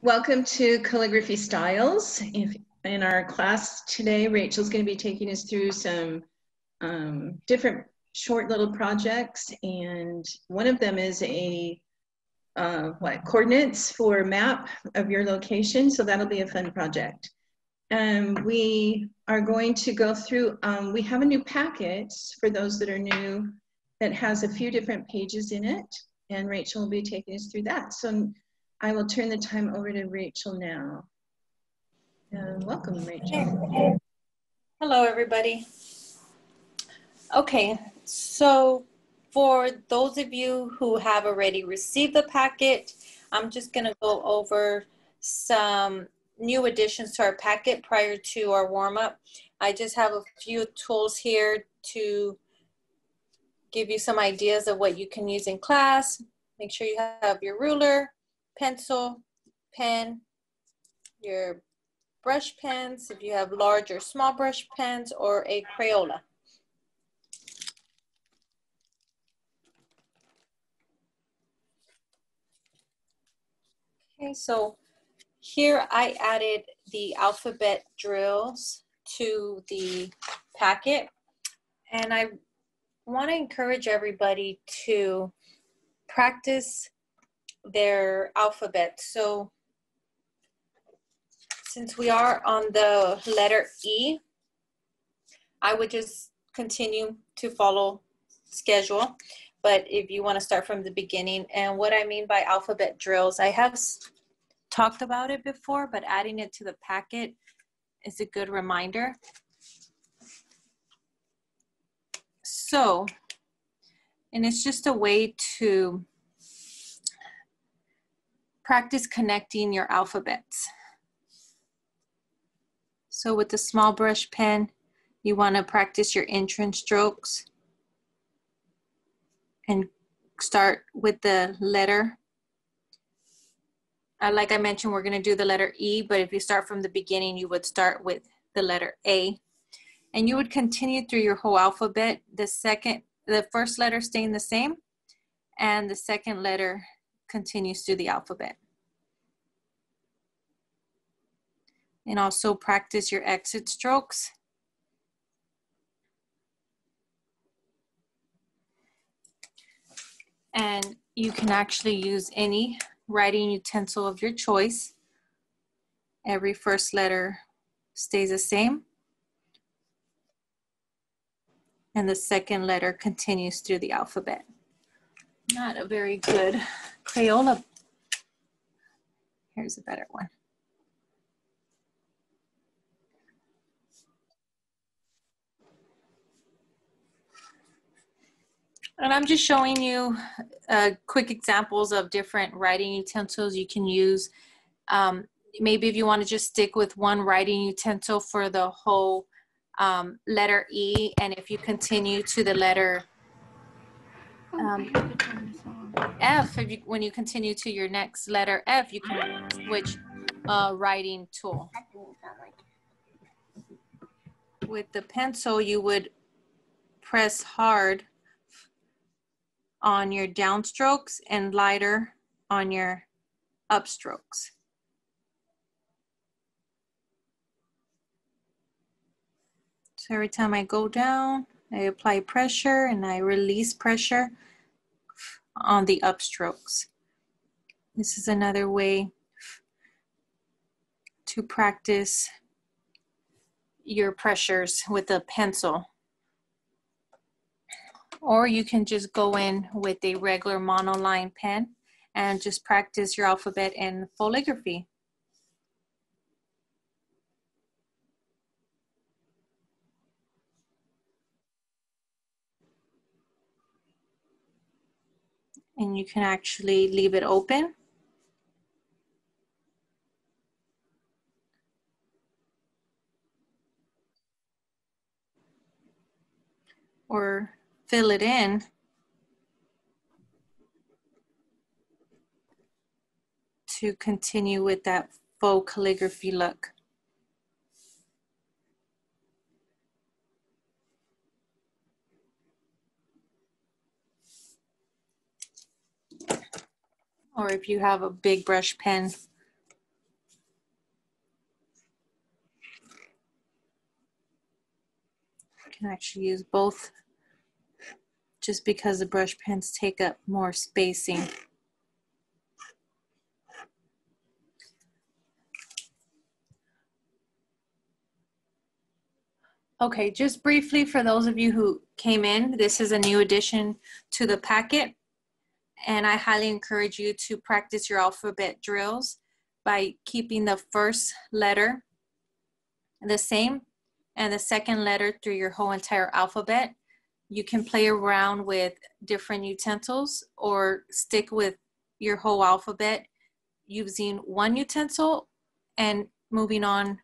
Welcome to Calligraphy Styles. In our class today, Rachel's going to be taking us through some different short little projects, and one of them is a coordinates for a map of your location, so that'll be a fun project. We are going to go through, we have a new packet for those that are new that has a few different pages in it, and Rachel will be taking us through that. So I will turn the time over to Rachel now. Welcome, Rachel. Hello, everybody. Okay, so for those of you who have already received the packet, I'm just going to go over some new additions to our packet prior to our warm-up. I just have a few tools here to give you some ideas of what you can use in class. Make sure you have your ruler, pencil, pen, your brush pens, if you have large or small brush pens, or a Crayola. Okay, so here I added the alphabet drills to the packet, and I want to encourage everybody to practice their alphabet. So since we are on the letter E, I would just continue to follow schedule. But if you want to start from the beginning, and what I mean by alphabet drills, I have talked about it before, but adding it to the packet is a good reminder. So, and it's just a way to practice connecting your alphabets. So with the small brush pen, you want to practice your entrance strokes and start with the letter. Like I mentioned, we're going to do the letter E, but if you start from the beginning, you would start with the letter A. And you would continue through your whole alphabet. The first letter staying the same, and the second letter continues through the alphabet. And also practice your exit strokes. And you can actually use any writing utensil of your choice. Every first letter stays the same, and the second letter continues through the alphabet. Not a very good Crayola. Here's a better one. And I'm just showing you quick examples of different writing utensils you can use. Maybe if you want to just stick with one writing utensil for the whole letter E, and if you continue to the letter F, when you continue to your next letter F, you can switch writing tool. With the pencil, you would press hard on your downstrokes and lighter on your upstrokes. So every time I go down, I apply pressure and I release pressure on the upstrokes. This is another way to practice your pressures with a pencil. Or you can just go in with a regular monoline pen and just practice your alphabet in flourishes. And you can actually leave it open. Or fill it in to continue with that faux calligraphy look. Or if you have a big brush pen, can actually use both just because the brush pens take up more spacing. Okay, just briefly for those of you who came in, this is a new addition to the packet, and I highly encourage you to practice your alphabet drills by keeping the first letter the same and the second letter through your whole entire alphabet. You can play around with different utensils or stick with your whole alphabet using one utensil and moving on.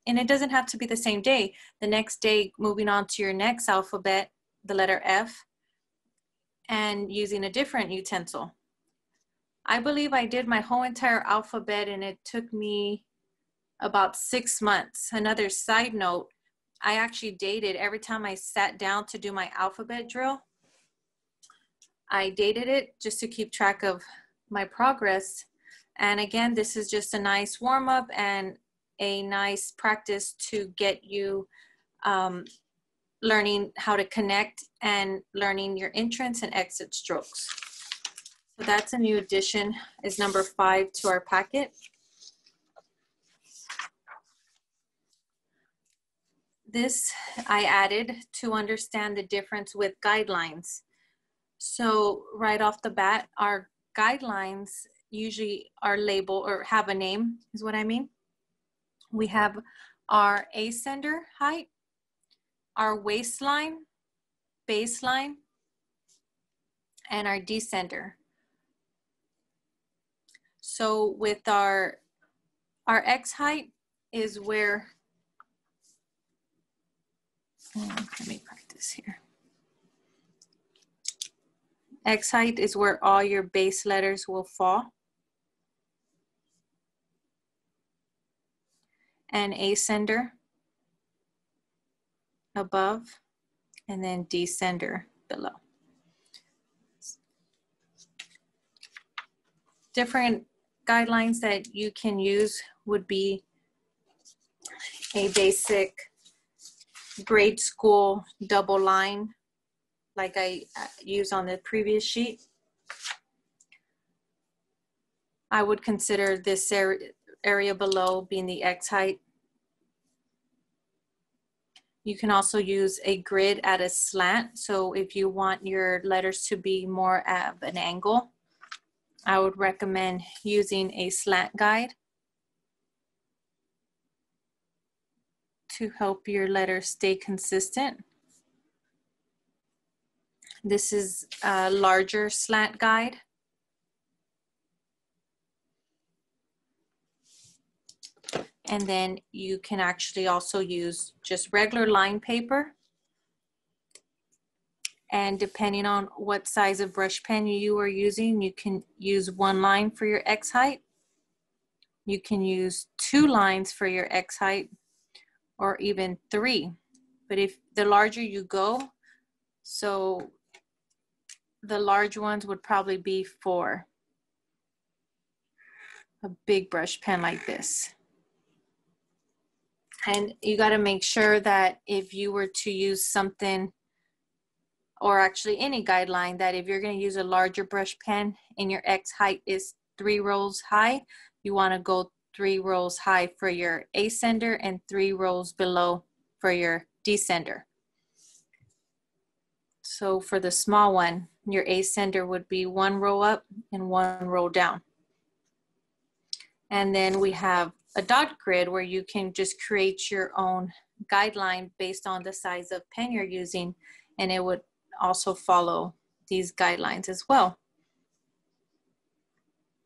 And it doesn't have to be the same day. The next day, moving on to your next alphabet, the letter F, and using a different utensil. I believe I did my whole entire alphabet and it took me about 6 months. Another side note, I actually dated every time I sat down to do my alphabet drill. I dated it just to keep track of my progress. And again, this is just a nice warm up and a nice practice to get you learning how to connect and learning your entrance and exit strokes. So that's a new addition, is number 5 to our packet. This I added to understand the difference with guidelines. So right off the bat, our guidelines usually are labeled or have a name, is what I mean. We have our ascender height, our waistline, baseline, and our descender. So with our X height is where, let me practice here. X height is where all your base letters will fall. And ascender above, and then descender below. Different guidelines that you can use would be a basic grade school double line like I used on the previous sheet. I would consider this area below being the X height. You can also use a grid at a slant. So if you want your letters to be more at an angle, I would recommend using a slant guide to help your letters stay consistent. This is a larger slant guide. And then you can actually also use just regular line paper. And depending on what size of brush pen you are using, you can use 1 line for your X height. You can use 2 lines for your X height, or even 3. But if the larger you go, so the large ones would probably be for a big brush pen like this. And you got to make sure that if you were to use something, or actually any guideline, that if you're going to use a larger brush pen and your X height is 3 rows high, you want to go 3 rows high for your ascender and 3 rows below for your descender. So for the small one, your ascender would be 1 row up and 1 row down. And then we have a dot grid where you can just create your own guideline based on the size of pen you're using, and it would also follow these guidelines as well.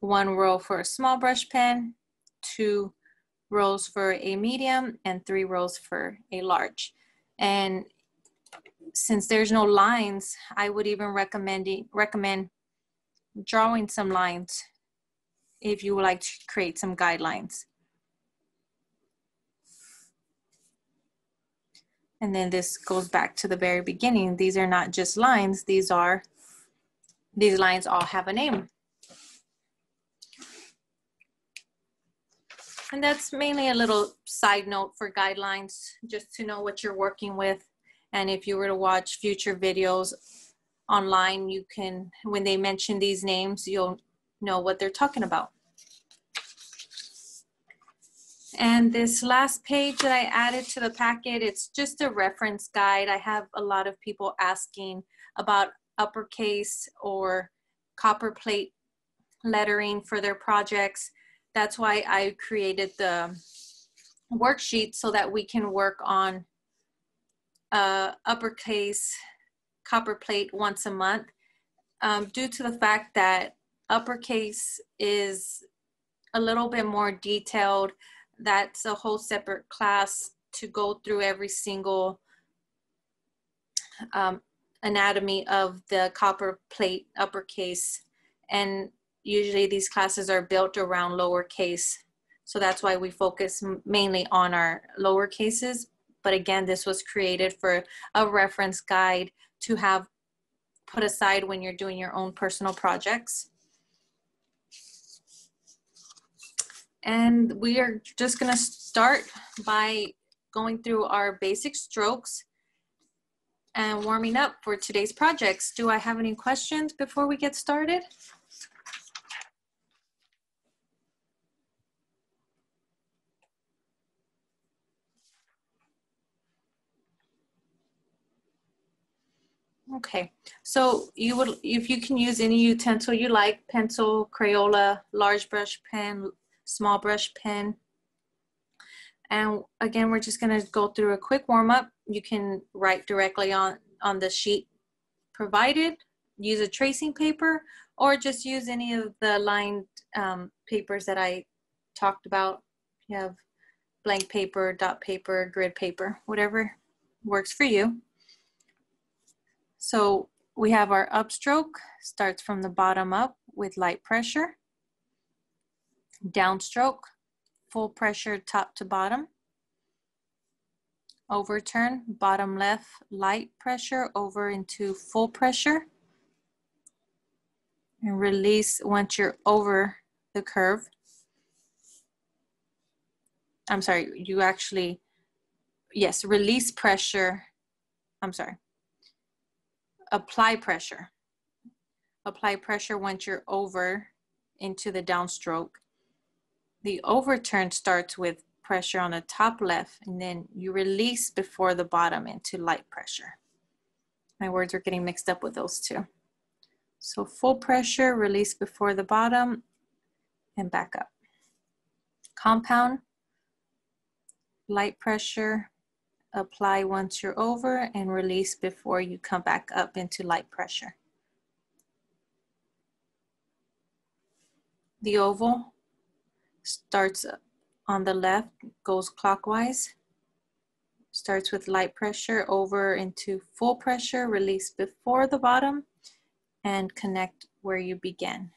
1 row for a small brush pen, 2 rows for a medium, and 3 rows for a large. And since there's no lines, I would even recommend drawing some lines if you would like to create some guidelines. And then this goes back to the very beginning. These are not just lines, these lines all have a name. And that's mainly a little side note for guidelines, just to know what you're working with And if you were to watch future videos online, you can, when they mention these names, you'll know what they're talking about. And this last page that I added to the packet, it's just a reference guide. I have a lot of people asking about uppercase or copper plate lettering for their projects. That's why I created the worksheet so that we can work on uppercase copper plate once a month. Due to the fact that uppercase is a little bit more detailed, that's a whole separate class to go through every single anatomy of the copper plate uppercase. And usually these classes are built around lowercase. So that's why we focus mainly on our lower cases. But again, this was created for a reference guide to have put aside when you're doing your own personal projects. And we are just gonna start by going through our basic strokes and warming up for today's projects. Do I have any questions before we get started? Okay, so you would, if you can use any utensil you like, pencil, Crayola, large brush pen, small brush pen. And again, we're just gonna go through a quick warm up. You can write directly on the sheet provided, use a tracing paper, or just use any of the lined papers that I talked about. You have blank paper, dot paper, grid paper, whatever works for you. So we have our upstroke, starts from the bottom up with light pressure. Downstroke, full pressure top to bottom. Overturn, bottom left, light pressure over into full pressure. And release once you're over the curve. I'm sorry, you actually, yes, release pressure, I'm sorry. Apply pressure. Apply pressure once you're over into the downstroke. The overturn starts with pressure on the top left, and then you release before the bottom into light pressure. My words are getting mixed up with those two. So full pressure, release before the bottom, and back up. Compound, light pressure, apply once you're over, and release before you come back up into light pressure. The oval starts on the left, goes clockwise, starts with light pressure over into full pressure, release before the bottom, and connect where you began.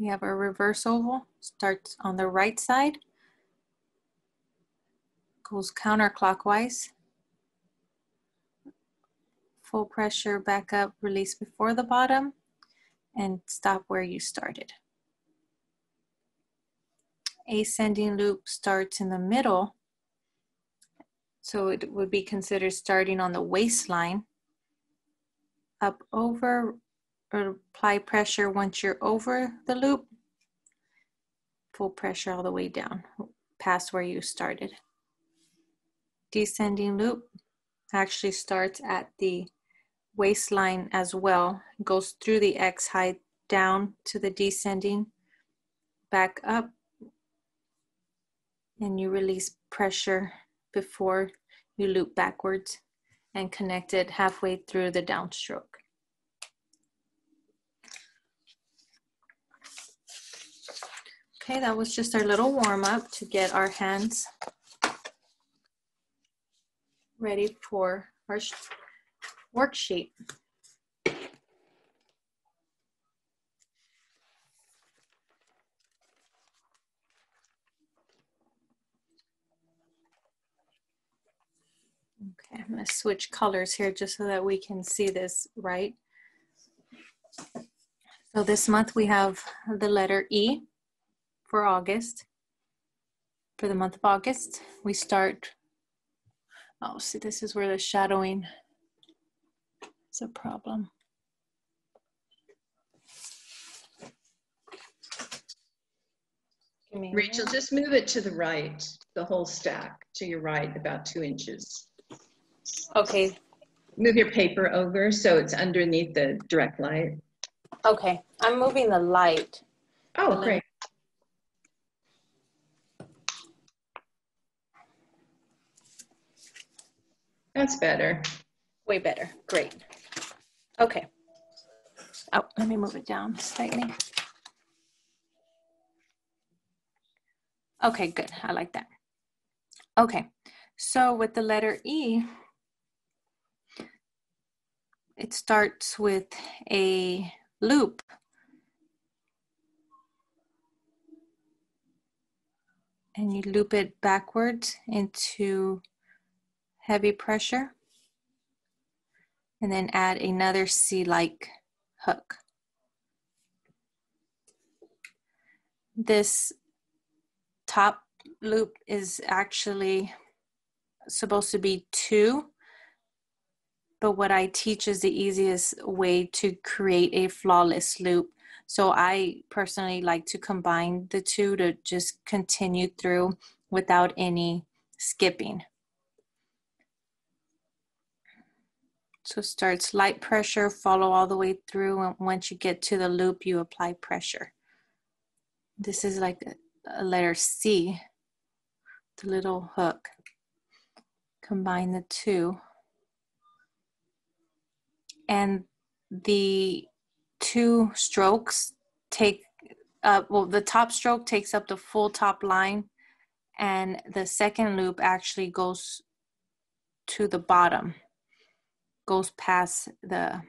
We have our reverse oval, starts on the right side, goes counterclockwise, full pressure back up, release before the bottom, and stop where you started. Ascending loop starts in the middle, so it would be considered starting on the waistline, up over, or apply pressure once you're over the loop, full pressure all the way down, past where you started. Descending loop actually starts at the waistline as well, goes through the X height down to the descending, back up, and you release pressure before you loop backwards and connect it halfway through the downstroke. Okay, that was just our little warm up to get our hands ready for our worksheet. Okay, I'm going to switch colors here just so that we can see this right. So this month we have the letter E for August. For the month of August, we start, oh, see, this is where the shadowing is a problem. Rachel, just move it to the right, the whole stack to your right, about 2 inches. Okay. Move your paper over so it's underneath the direct light. Okay, I'm moving the light. Oh, great. That's better. Way better, great. Okay. Oh, let me move it down slightly. Okay, good, I like that. Okay, so with the letter E, it starts with a loop. And you loop it backwards into heavy pressure. And then add another C-like hook. This top loop is actually supposed to be 2, but what I teach is the easiest way to create a flawless loop. So I personally like to combine the 2 to just continue through without any skipping. So starts light pressure, follow all the way through, and once you get to the loop, you apply pressure. This is like a letter C, the little hook. Combine the 2. And the 2 strokes take, well, the top stroke takes up the full top line, and the second loop actually goes to the bottom, goes past the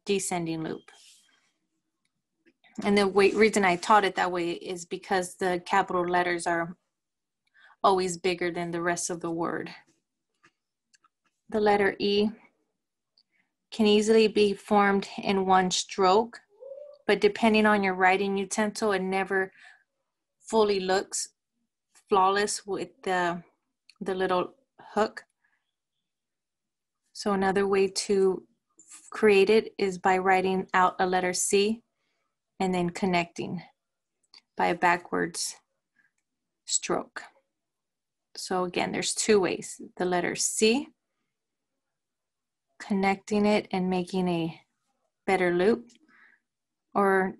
descending loop. And the reason I taught it that way is because the capital letters are always bigger than the rest of the word. The letter E can easily be formed in 1 stroke, but depending on your writing utensil, it never fully looks flawless with the little hook. So another way to create it is by writing out a letter C and then connecting by a backwards stroke. So again, there's 2 ways. The letter C, connecting it and making a better loop, or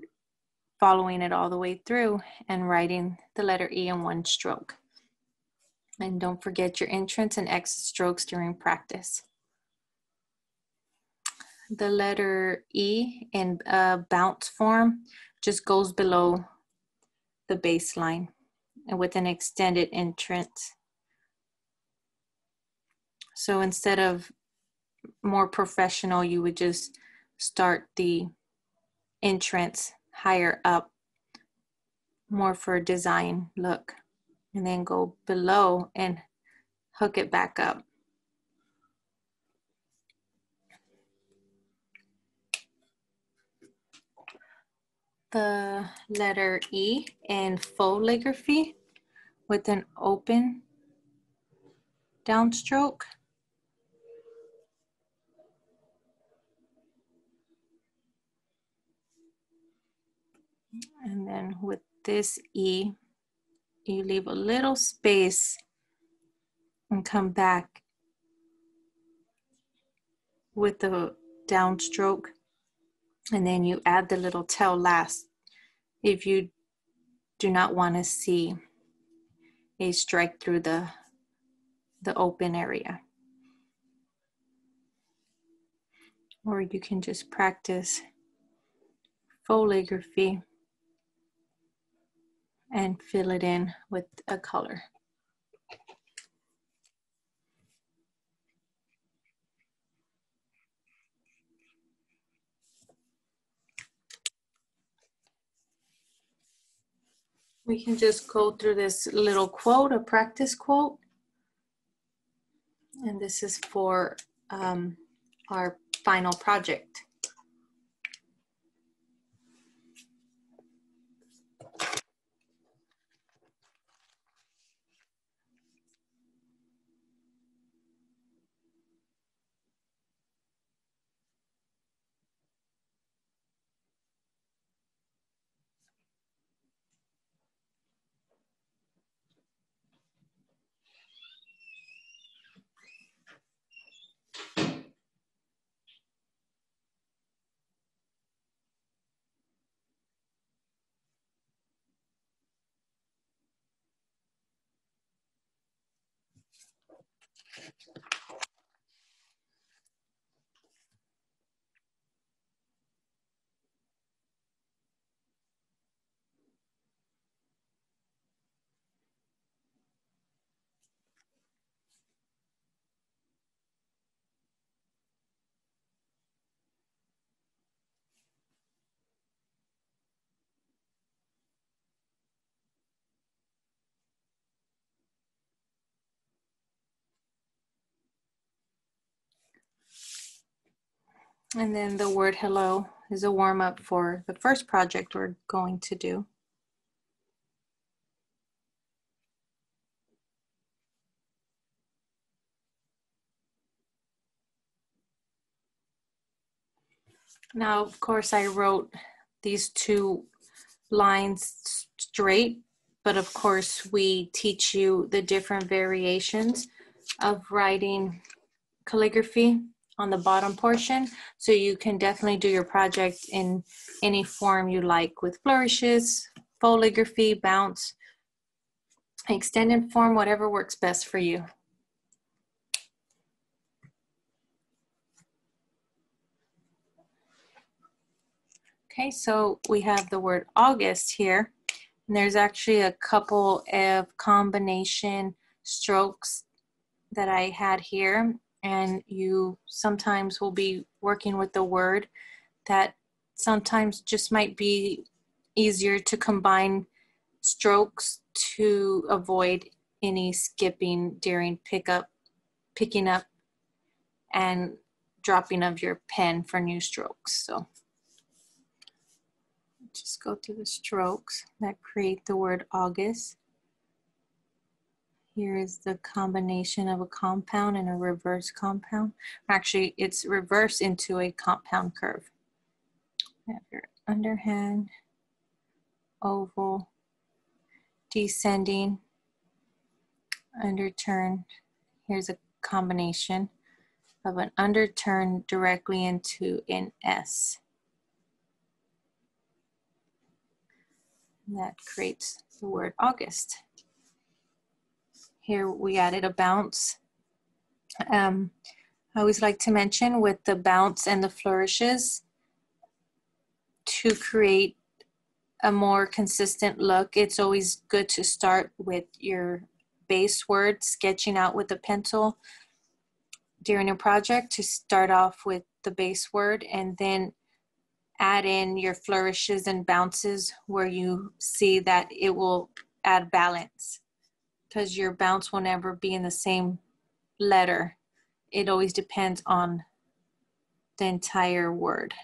following it all the way through and writing the letter E in 1 stroke. And don't forget your entrance and exit strokes during practice. The letter E in bounce form just goes below the baseline and with an extended entrance. So instead of more professional, you would just start the entrance higher up, more for a design look, and then go below and hook it back up. The letter E in flourishes with an open downstroke. And then with this E, you leave a little space and come back with the downstroke. And then you add the little tail last if you do not want to see a strike through the open area. Or you can just practice flourishes and fill it in with a color. We can just go through this little quote, a practice quote. And this is for our final project. And then the word hello is a warm-up for the first project we're going to do. Now, of course, I wrote these two lines straight, but of course, we teach you the different variations of writing calligraphy on the bottom portion. So you can definitely do your project in any form you like, with flourishes, foligraphy, bounce, extended form, whatever works best for you. Okay, so we have the word August here, and there's actually a couple of combination strokes that I had here, and you sometimes will be working with the word that sometimes just might be easier to combine strokes to avoid any skipping during picking up and dropping of your pen for new strokes. So just go through the strokes that create the word August. Here is the combination of a compound and a reverse compound. Actually, it's reversed into a compound curve. You have your underhand, oval, descending, underturn. Here's a combination of an underturn directly into an S. And that creates the word August. Here we added a bounce. I always like to mention with the bounce and the flourishes, to create a more consistent look, it's always good to start with your base word, sketching out with a pencil during a project, to start off with the base word and then add in your flourishes and bounces where you see that it will add balance, because your bounce will never be in the same letter. It always depends on the entire word.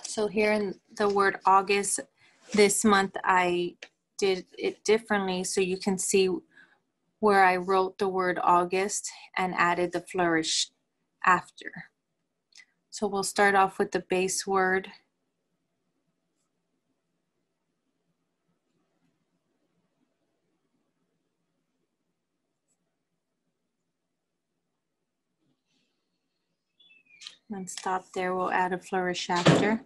So here in the word August, this month I did it differently, so you can see where I wrote the word August and added the flourish after. So we'll start off with the base word. And stop there, we'll add a flourish after.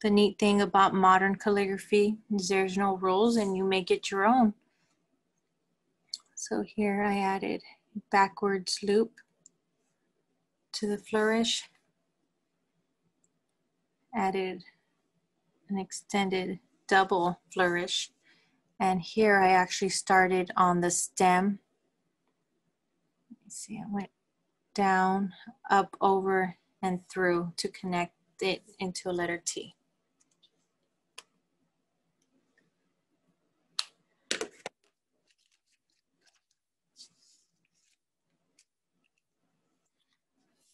The neat thing about modern calligraphy is there's no rules and you make it your own. So here I added backwards loop to the flourish, added an extended double flourish, and here I actually started on the stem. Let me see, I went down, up, over, and through to connect it into a letter T.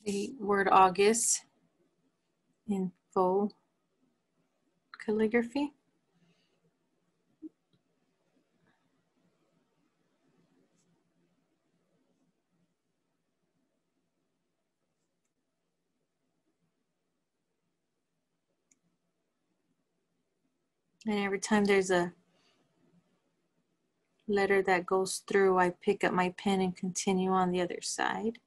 The word August in faux calligraphy. And every time there's a letter that goes through, I pick up my pen and continue on the other side.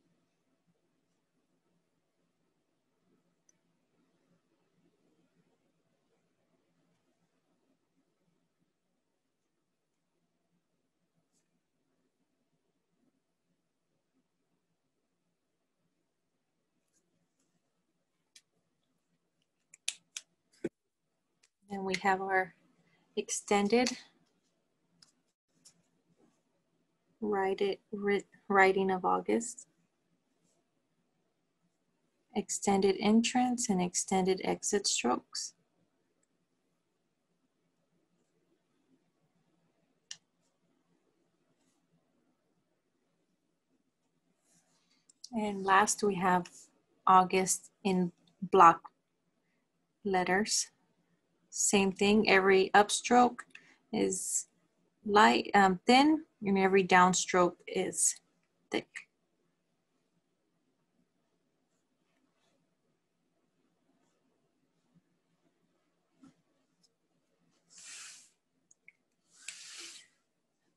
Then we have our extended Writing of August. Extended entrance and extended exit strokes. And last we have August in block letters. Same thing, every upstroke is light, thin, and every downstroke is thick.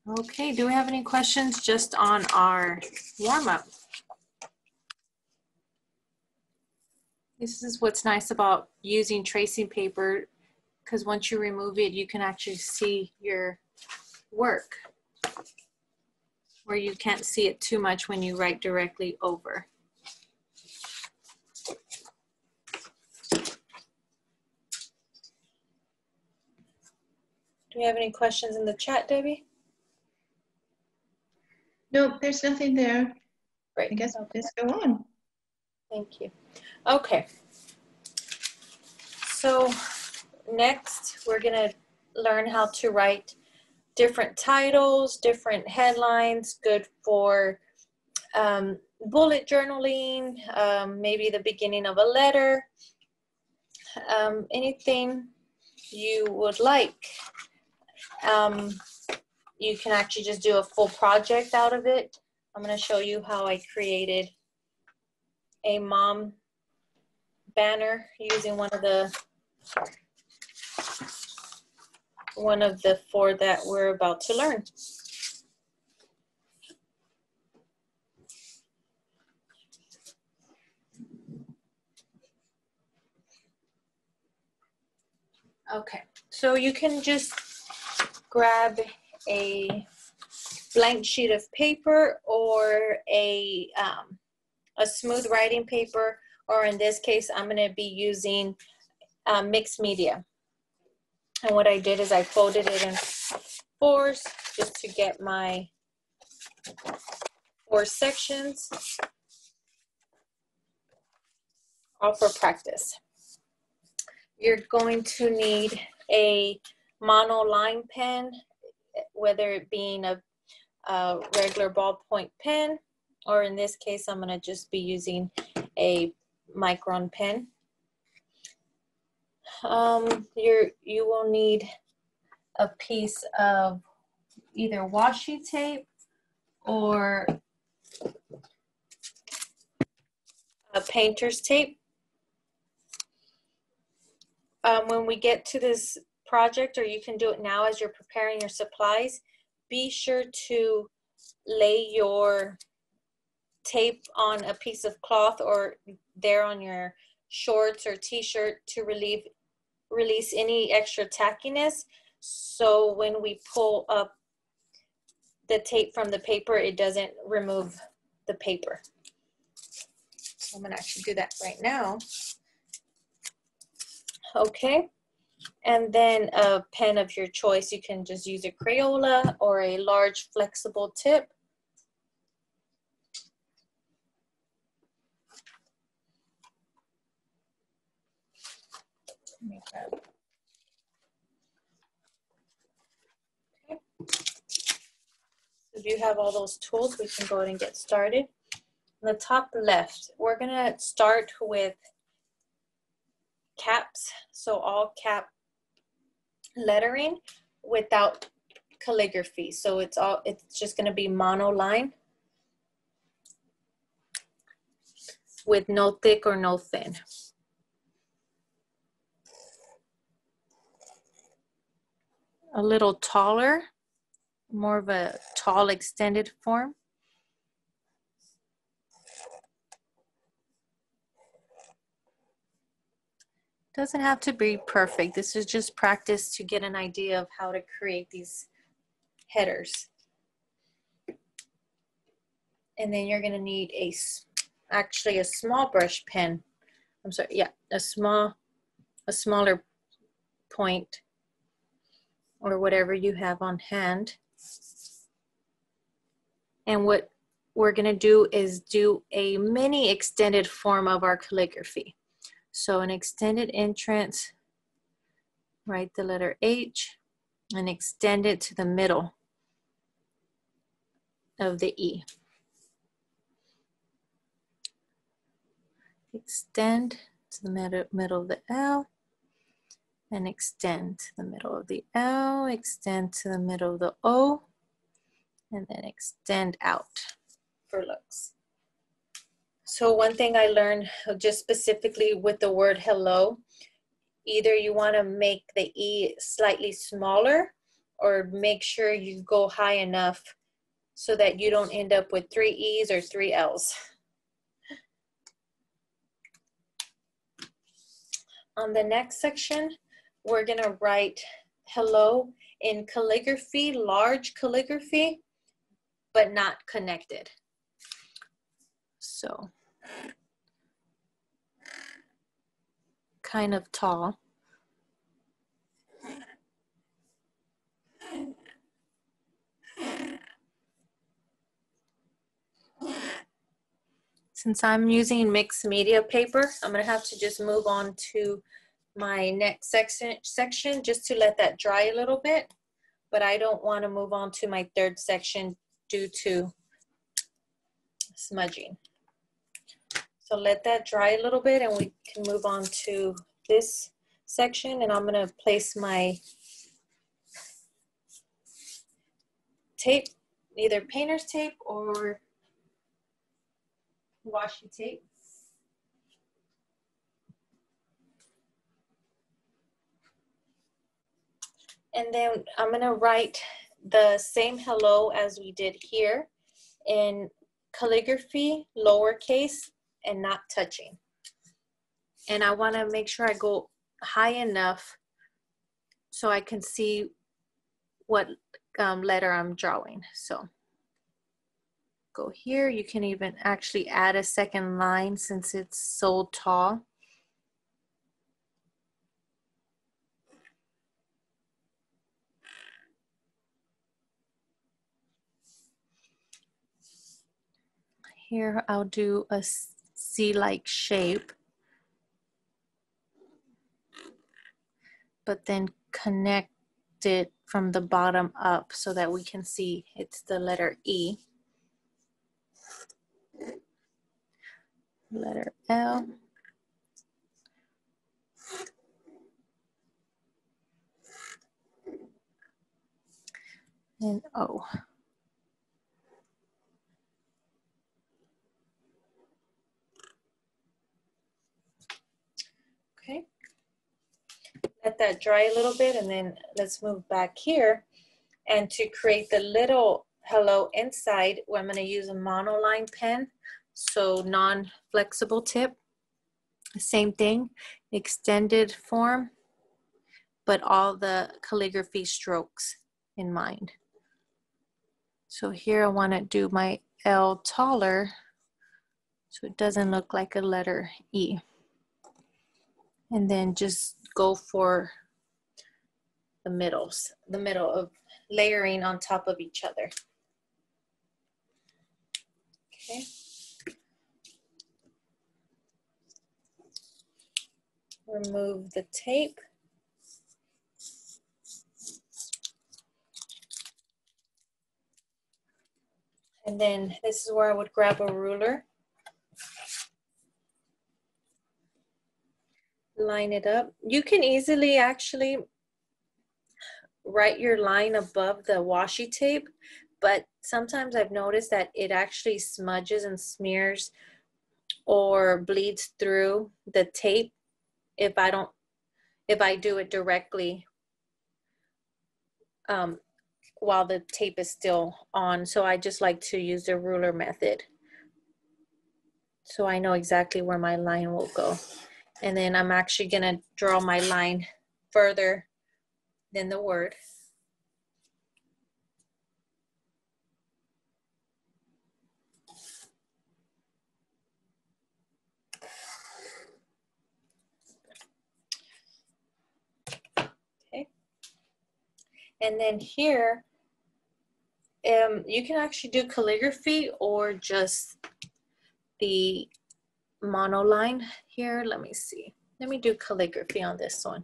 Okay, do we have any questions just on our warm-up? This is what's nice about using tracing paper, because once you remove it, you can actually see your work, where you can't see it too much when you write directly over. Do we have any questions in the chat, Debbie? Nope, there's nothing there. Great. I guess I'll just go on. Thank you. Okay. So next, we're going to learn how to write different titles, different headlines, good for bullet journaling, maybe the beginning of a letter, anything you would like. You can actually just do a full project out of it. I'm going to show you how I created a mom banner using one of the 4 that we're about to learn. Okay, so you can just grab a blank sheet of paper or a smooth writing paper, or in this case, I'm going to be using mixed media. And what I did is I folded it in 4s just to get my 4 sections, all for practice. You're going to need a monoline pen, whether it being a regular ballpoint pen, or in this case, I'm going to just be using a micron pen. You will need a piece of either washi tape or a painter's tape. When we get to this project, or you can do it now as you're preparing your supplies, be sure to lay your tape on a piece of cloth or there on your shorts or t-shirt to release any extra tackiness. So when we pull up the tape from the paper, it doesn't remove the paper. So I'm going to actually do that right now. Okay, and then a pen of your choice. You can just use a Crayola or a large flexible tip. Okay. If you have all those tools, we can go ahead and get started. On the top left, we're going to start with caps, so all cap lettering without calligraphy. So it's just going to be monoline with no thick or no thin. A little taller, more of a tall extended form. Doesn't have to be perfect. This is just practice to get an idea of how to create these headers. And then you're going to need actually a small brush pen. I'm sorry, yeah, a smaller point or whatever you have on hand. And what we're gonna do is do a mini extended form of our calligraphy. So an extended entrance, write the letter H, and extend it to the middle of the E. Extend to the middle of the L, and extend to the middle of the L, extend to the middle of the O, and then extend out for looks. So one thing I learned just specifically with the word hello, either you want to make the E slightly smaller or make sure you go high enough so that you don't end up with 3 E's or 3 L's. On the next section, we're gonna write hello in calligraphy, large calligraphy, but not connected. So, kind of tall. Since I'm using mixed media paper, I'm gonna have to just move on to my next section just to let that dry a little bit, but I don't want to move on to my third section due to smudging. So let that dry a little bit and we can move on to this section, and I'm going to place my tape, either painter's tape or washi tape. And then I'm gonna write the same hello as we did here in calligraphy, lowercase, and not touching. And I wanna make sure I go high enough so I can see what letter I'm drawing. So go here. You can even actually add a second line since it's so tall. Here I'll do a C-like shape, but then connect it from the bottom up so that we can see it's the letter E. Letter L. And O. Okay. Let that dry a little bit, and then let's move back here. And to create the little hello inside, I'm going to use a monoline pen, so non-flexible tip. Same thing, extended form, but all the calligraphy strokes in mind. So here I want to do my L taller so it doesn't look like a letter E. And then just go for the middle of layering on top of each other. Okay. Remove the tape. And then this is where I would grab a ruler. Line it up. You can easily actually write your line above the washi tape, but sometimes I've noticed that it actually smudges and smears or bleeds through the tape if I do it directly while the tape is still on. So I just like to use the ruler method, so I know exactly where my line will go. And then I'm actually gonna draw my line further than the word. Okay. And then here, You can actually do calligraphy or just the monoline here. Let me see. Let me do calligraphy on this one.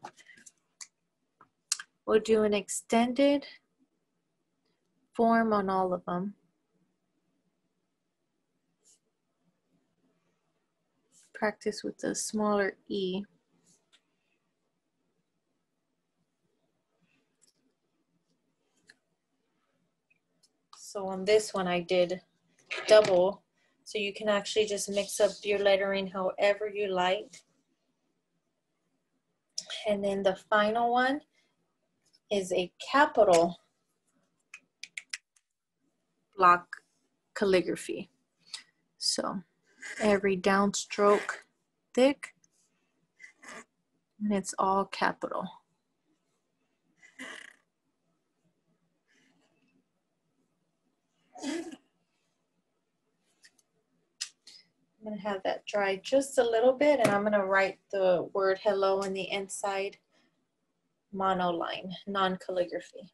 We'll do an extended form on all of them. Practice with the smaller E. So on this one I did double, so you can actually just mix up your lettering however you like. And then the final one is a capital block calligraphy. So every downstroke thick, and it's all capital. I'm gonna have that dry just a little bit, and I'm gonna write the word hello in the inside monoline, non-calligraphy.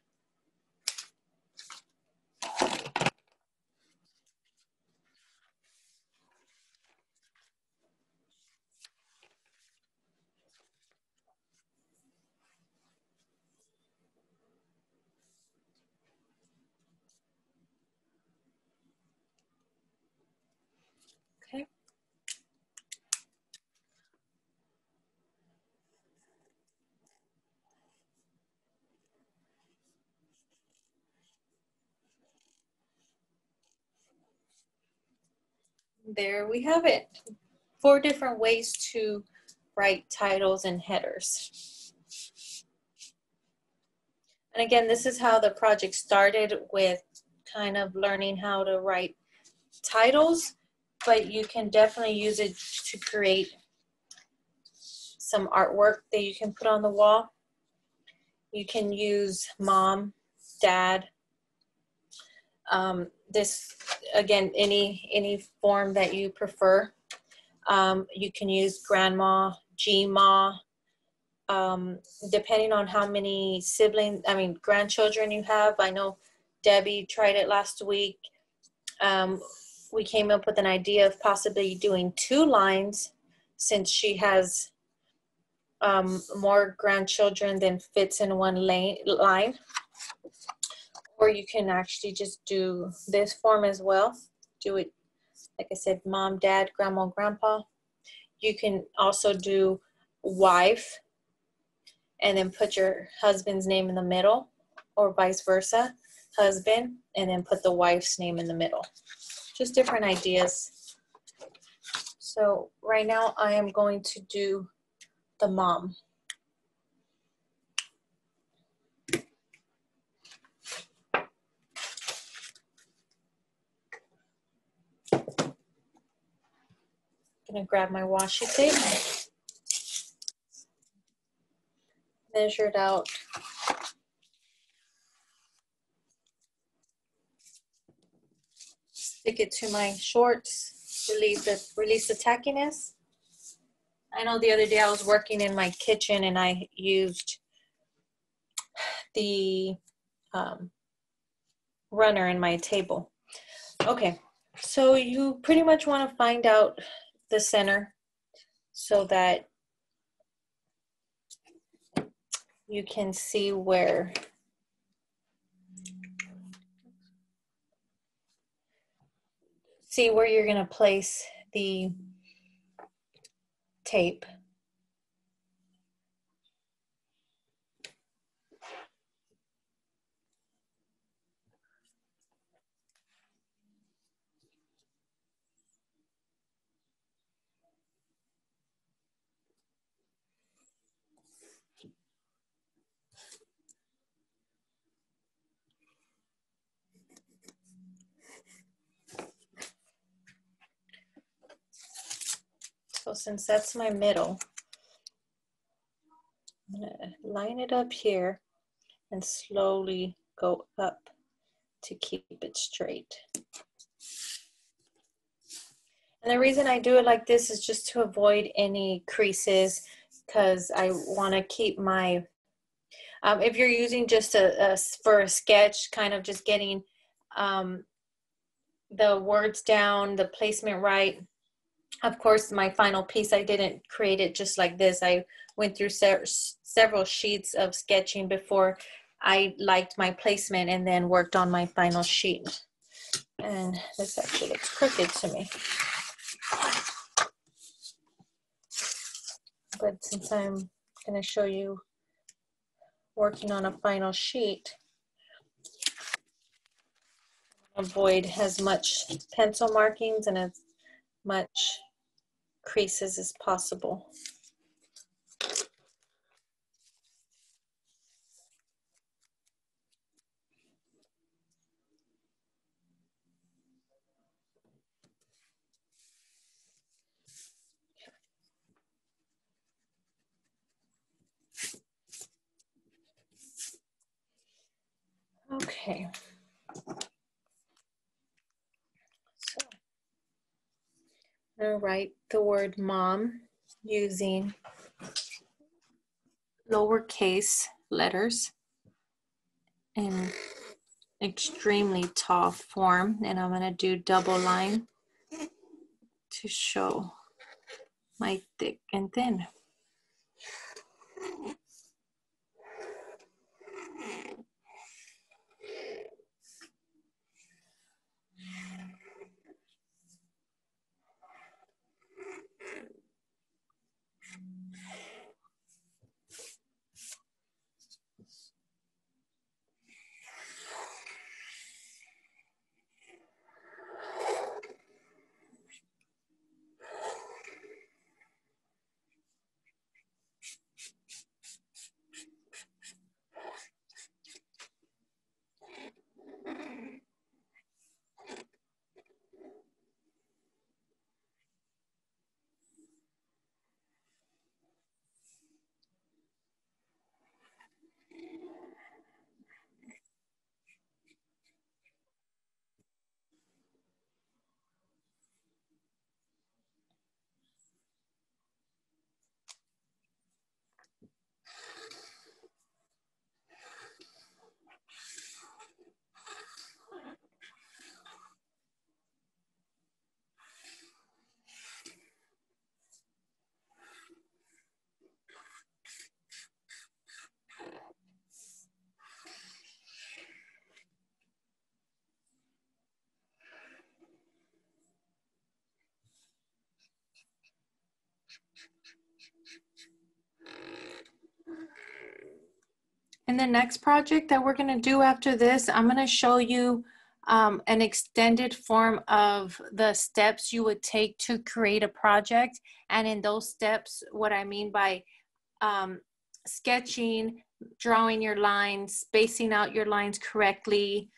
Okay. There we have it. 4 different ways to write titles and headers. And again, this is how the project started, with kind of learning how to write titles, but you can definitely use it to create some artwork that you can put on the wall. You can use mom, dad, this, again, any form that you prefer. You can use grandma, G-ma, depending on how many grandchildren you have. I know Debbie tried it last week. We came up with an idea of possibly doing 2 lines, since she has more grandchildren than fits in one line. Or you can actually just do this form as well. Do it, like I said, mom, dad, grandma, grandpa. You can also do wife and then put your husband's name in the middle, or vice versa, husband, and then put the wife's name in the middle. Just different ideas. So right now I am going to do the mom. Gonna grab my washi tape, measure it out. Stick it to my shorts, release the tackiness. I know the other day I was working in my kitchen and I used the runner in my table. Okay, so you pretty much want to find out the center so that you can see where you're going to place the tape. So since that's my middle, I'm going to line it up here and slowly go up to keep it straight. And the reason I do it like this is just to avoid any creases, because I want to keep my, if you're using just for a sketch, kind of just getting the words down, the placement right. Of course, my final piece, I didn't create it just like this. I went through several sheets of sketching before I liked my placement and then worked on my final sheet. And this actually looks crooked to me. But since I'm going to show you working on a final sheet, avoid as much pencil markings and as much creases as possible. Okay. So I'll write the word mom using lowercase letters in extremely tall form, and I'm going to do double line to show my thick and thin. In the next project that we're going to do after this, I'm going to show you an extended form of the steps you would take to create a project. And in those steps, what I mean by sketching, drawing your lines, spacing out your lines correctly,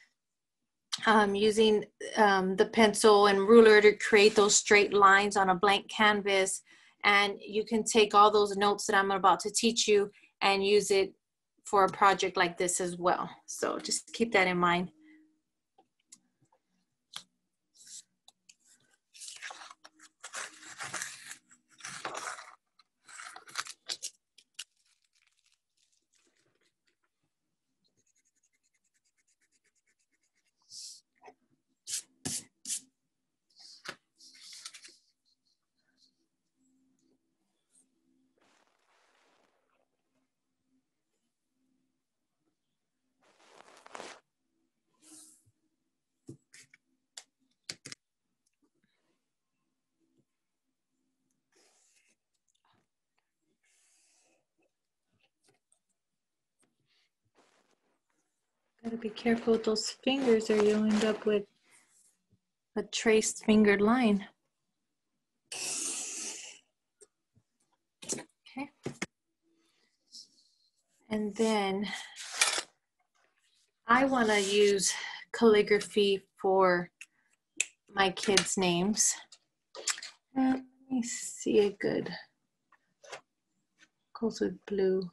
using the pencil and ruler to create those straight lines on a blank canvas. And you can take all those notes that I'm about to teach you and use it for a project like this as well. So just keep that in mind. Gotta be careful with those fingers or you'll end up with a traced fingered line. Okay. And then I want to use calligraphy for my kids' names. Let me see a good, goes with blue.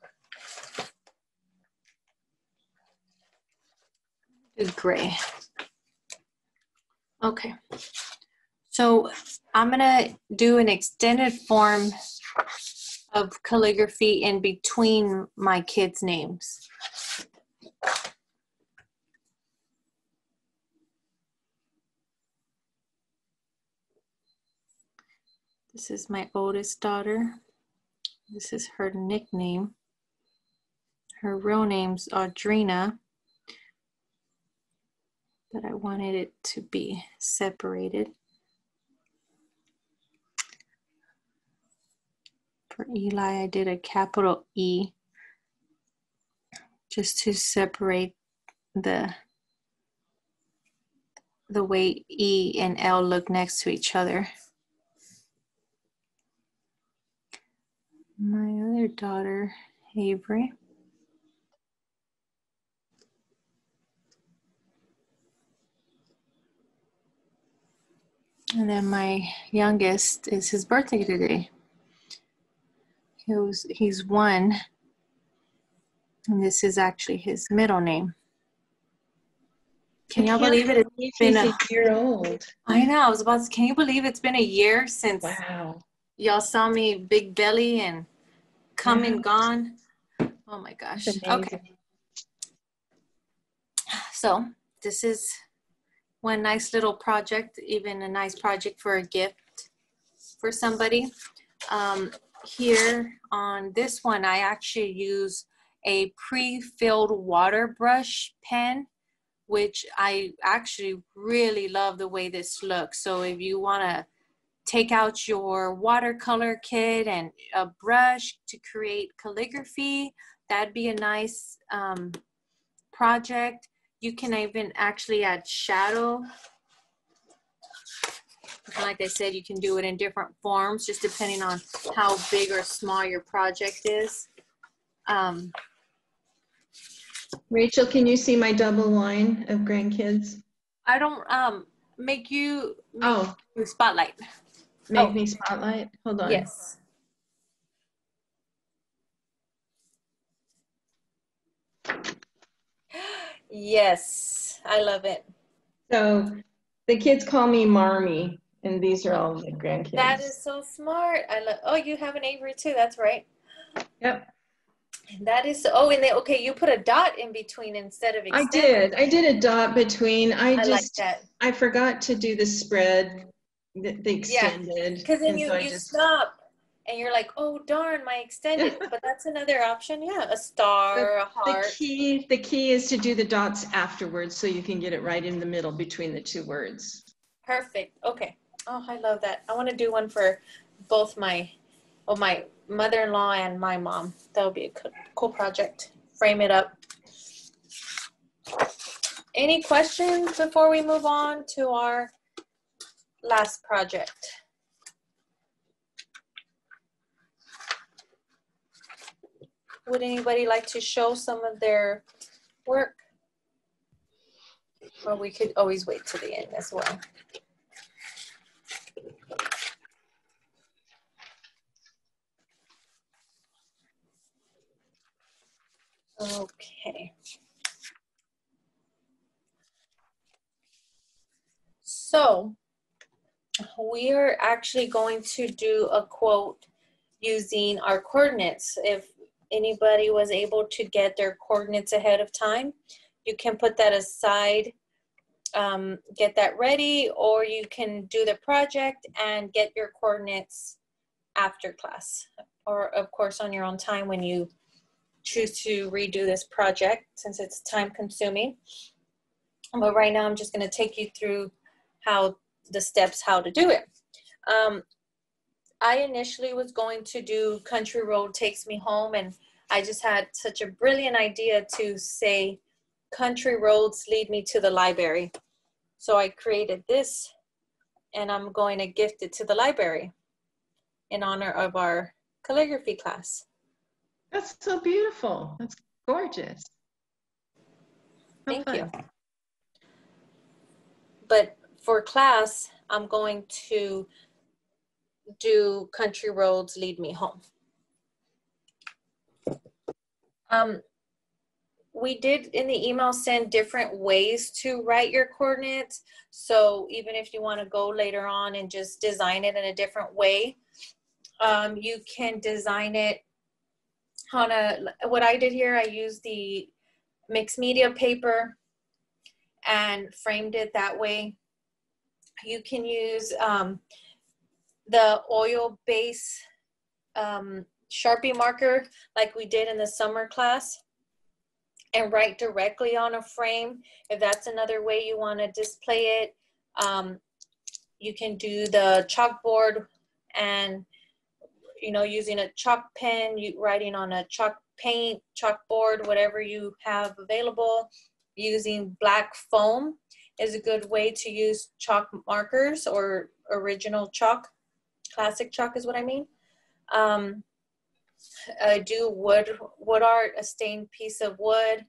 Good gray. Okay. So I'm gonna do an extended form of calligraphy in between my kids' names. This is my oldest daughter. This is her nickname. Her real name's Audrina, but I wanted it to be separated. For Eli, I did a capital E just to separate the way E and L look next to each other. My other daughter, Avery. And then my youngest is his birthday today. He's 1, and this is actually his middle name. Can y'all believe it? It's been a year old. I know. I was about to. Can you believe it's been a year since wow. Y'all saw me big belly and come and gone? Oh my gosh. Okay. So this is one nice little project, even a nice project for a gift for somebody. Here on this one, I actually use a pre-filled water brush pen, which I actually really love the way this looks. So if you want to take out your watercolor kit and a brush to create calligraphy, that'd be a nice project. You can even actually add shadow. Like I said, you can do it in different forms, just depending on how big or small your project is. Rachel, can you see my double line of grandkids? I don't make you spotlight. Make me spotlight? Hold on. Yes. Yes, I love it. So the kids call me Marmy, and these are all the grandkids. That is so smart. I love. Oh, you have an Avery too. That's right. Yep. That is. Oh, and then okay, you put a dot in between instead of extended. I did a dot between. I like that. I forgot to do the spread, the extended. Because then you stop and you're like, oh darn, my extended. But that's another option. Yeah, a star, a heart. The key is to do the dots afterwards, so you can get it right in the middle between the two words. Perfect. Okay. Oh, I love that. I want to do one for both my mother-in-law and my mom. That would be a cool project. Frame it up. Any questions before we move on to our last project? Would anybody like to show some of their work? Or we could always wait to the end as well. Okay. So we are actually going to do a quote using our coordinates. If anybody was able to get their coordinates ahead of time, you can put that aside, get that ready, or you can do the project and get your coordinates after class, or of course on your own time when you choose to redo this project, since it's time consuming. But right now I'm just going to take you through the steps how to do it. I initially was going to do Country Road Takes Me Home, and I just had such a brilliant idea to say country roads lead me to the library. So I created this, and I'm going to gift it to the library in honor of our calligraphy class. That's so beautiful. That's gorgeous. Thank you. But for class, I'm going to do Country Roads Lead Me Home. We did in the email send different ways to write your coordinates. So even if you want to go later on and just design it in a different way, you can design it on what I did here, I used the mixed media paper and framed it that way. You can use the oil base Sharpie marker like we did in the summer class and write directly on a frame. If that's another way you want to display it, you can do the chalkboard and, you know, using a chalk pen, writing on a chalk paint, chalkboard, whatever you have available. Using black foam is a good way to use chalk markers, or original chalk. Classic chalk is what I mean. Do wood art, a stained piece of wood,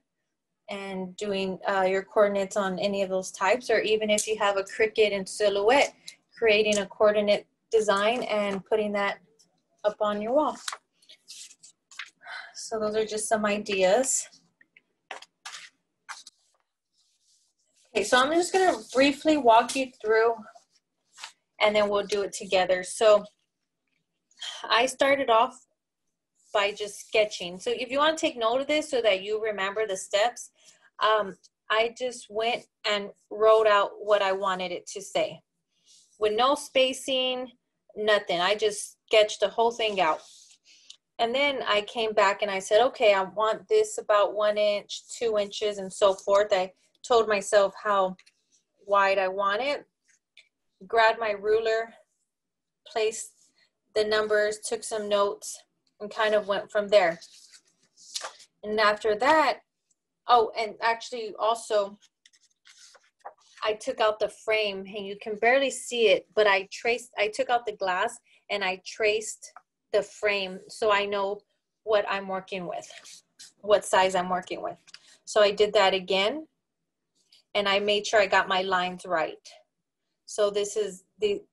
and doing your coordinates on any of those types, or even if you have a cricket and silhouette, creating a coordinate design and putting that up on your wall. So those are just some ideas. Okay, so I'm just gonna briefly walk you through and then we'll do it together. So I started off by just sketching. So if you want to take note of this so that you remember the steps, I just went and wrote out what I wanted it to say with no spacing, nothing. I just sketched the whole thing out. And then I came back and I said, okay, I want this about 1 inch, 2 inches, and so forth. I told myself how wide I want it. Grabbed my ruler, placed the numbers, took some notes, and kind of went from there. And after that, oh, and actually also, I took out the frame, and you can barely see it, but I took out the glass and I traced the frame so I know what I'm working with, what size I'm working with. So I did that again, and I made sure I got my lines right. So this is the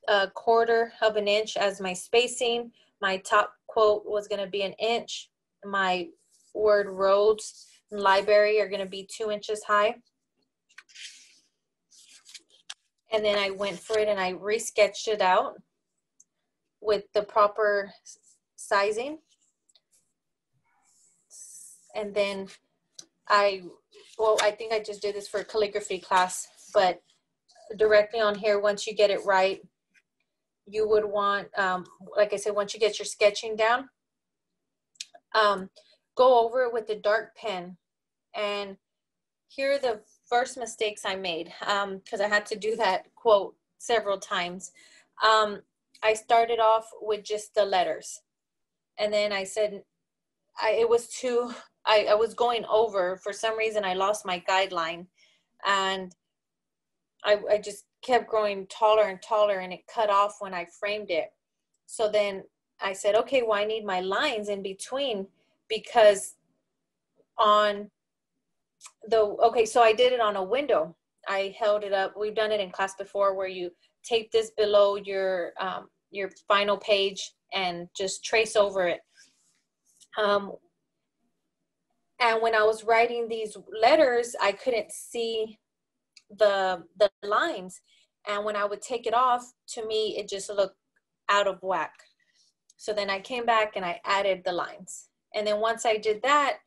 1/4 of an inch as my spacing. My top quote was going to be 1 inch. My word roads and library are going to be 2 inches high. And then I went for it and I re-sketched it out with the proper sizing. And then I think I just did this for a calligraphy class, but directly on here, once you get it right, you would want, like I said, once you get your sketching down, go over it with the dark pen. And here are the first mistakes I made, because I had to do that quote several times. I started off with just the letters. And then I said, I was going over. For some reason, I lost my guideline. And I just kept growing taller and taller, and it cut off when I framed it. So then I said, okay, well, I need my lines in between, because on so I did it on a window. I held it up. We've done it in class before, where you tape this below your final page and just trace over it. And when I was writing these letters, I couldn't see the lines. And when I would take it off, to me, it just looked out of whack. So then I came back and I added the lines. And then once I did that,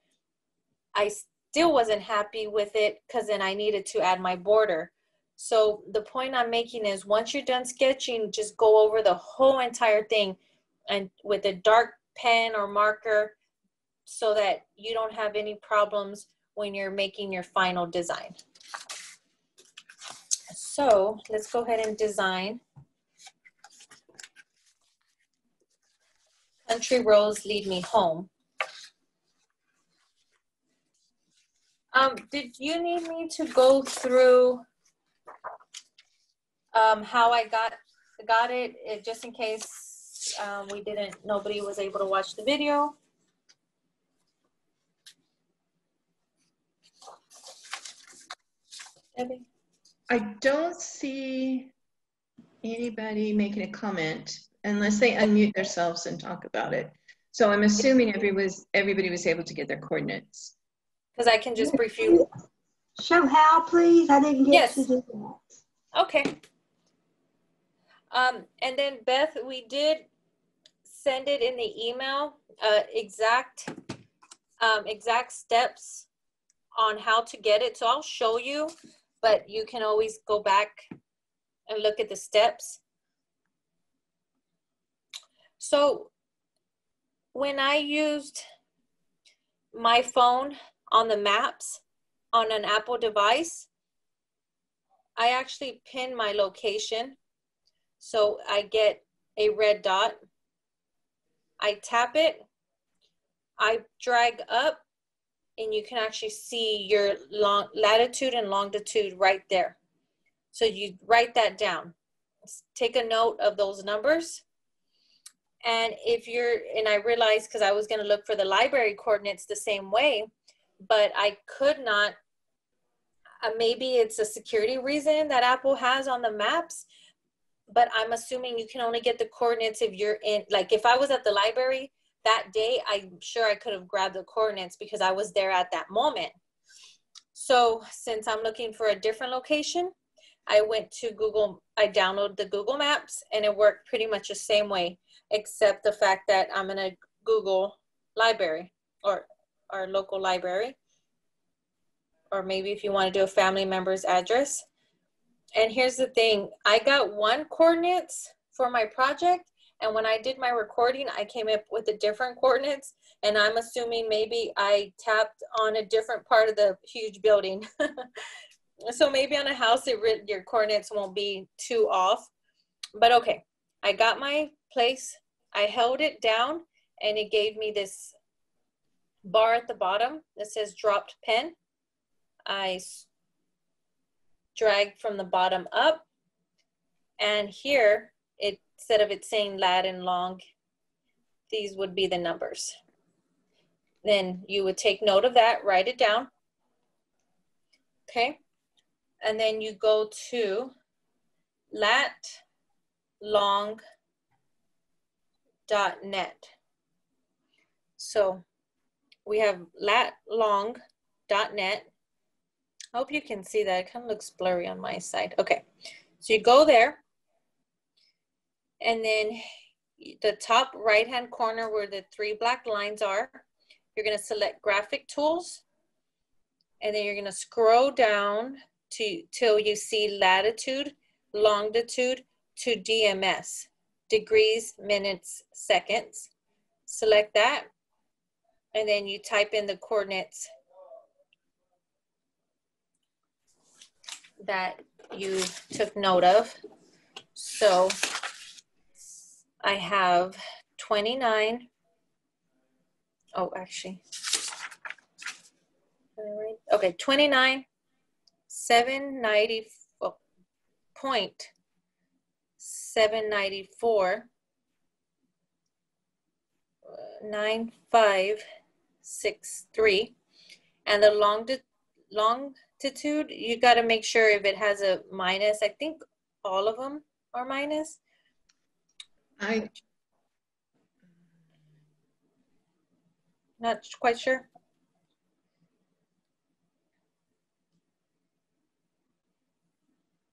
I still wasn't happy with it, because then I needed to add my border. So the point I'm making is, once you're done sketching, just go over the whole entire thing and with a dark pen or marker, so that you don't have any problems when you're making your final design. So let's go ahead and design. Country roads lead me home. Did you need me to go through how I got it, just in case nobody was able to watch the video? Debbie? I don't see anybody making a comment unless they unmute themselves and talk about it. So I'm assuming everybody was able to get their coordinates. Because I can just brief you. Show how, please. I didn't get to do that. Okay. And then Beth, we did send it in the email, exact steps on how to get it. So I'll show you, but you can always go back and look at the steps. So when I used my phone on the maps on an Apple device, I actually pin my location. So I get a red dot. I tap it, I drag up, and you can actually see your latitude and longitude right there. So you write that down. Take a note of those numbers. And if you're, and I realized, because I was going to look for the library coordinates the same way, but I could not. Maybe it's a security reason that Apple has on the maps, but I'm assuming you can only get the coordinates if you're in, like if I was at the library that day, I'm sure I could have grabbed the coordinates because I was there at that moment. So since I'm looking for a different location, I went to Google, I downloaded the Google Maps, and it worked pretty much the same way, except the fact that I'm in a Google library or our local library, or maybe if you want to do a family member's address. And here's the thing, I got one coordinates for my project, and when I did my recording, I came up with a different coordinates, and I'm assuming maybe I tapped on a different part of the huge building. So maybe on a house, your coordinates won't be too off, but okay. I got my place, I held it down, and it gave me this bar at the bottom that says dropped pen. I drag from the bottom up, and here, instead of it saying lat and long, these would be the numbers. Then you would take note of that, write it down. Okay. And then you go to latlong.net. So we have latlong.net. I hope you can see that. It kind of looks blurry on my side. Okay. So you go there, and then the top right-hand corner where the 3 black lines are, you're going to select graphic tools, and then you're going to scroll down till you see latitude, longitude to DMS, degrees, minutes, seconds. Select that, and then you type in the coordinates that you took note of. So I have 29. Oh, actually. Okay, 29, 794, 9563, and the longitude, you got to make sure if it has a minus. I think all of them are minus. Not quite sure.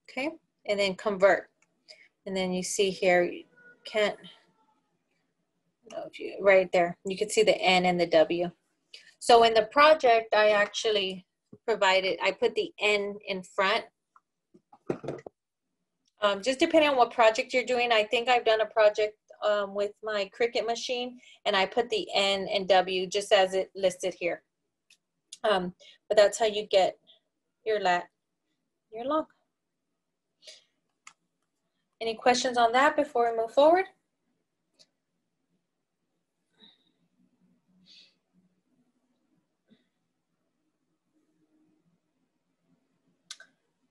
Okay, and then convert. And then you see here, you can't, right there, you can see the N and the W. So in the project, I actually provided, I put the N in front. Just depending on what project you're doing. I think I've done a project with my Cricut machine, and I put the N and W just as it listed here. But that's how you get your lat, your long. Any questions on that before we move forward?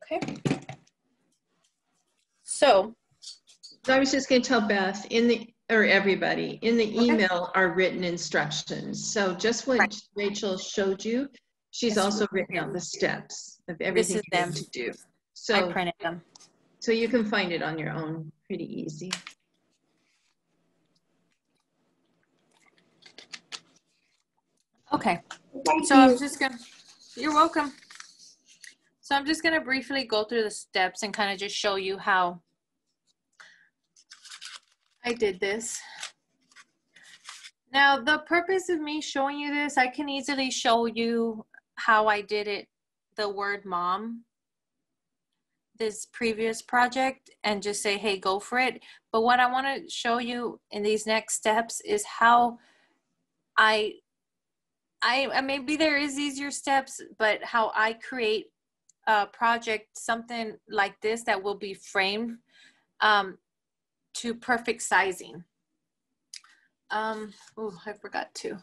Okay. So I was just going to tell Beth or everybody in the email are written instructions. So just what Rachel showed you, she's also written out the steps of everything you need to do. So I printed them. So you can find it on your own pretty easy. Okay. So I'm just going to, you're welcome. So I'm just going to briefly go through the steps and kind of just show you how I did this. Now, the purpose of me showing you this, I can easily show you how I did it, the word mom. this previous project and just say, hey, go for it. But what I want to show you in these next steps is how I maybe there is easier steps, but how I create a project, something like this that will be framed to perfect sizing. Oh, I forgot to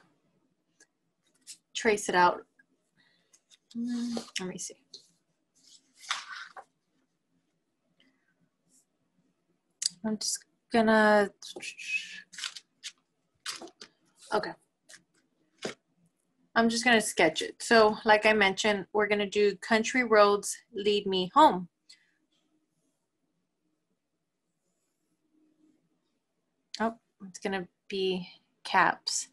trace it out. Let me see. I'm just gonna, okay. I'm just gonna sketch it. So like I mentioned, we're gonna do country roads lead me home. Oh, it's gonna be caps.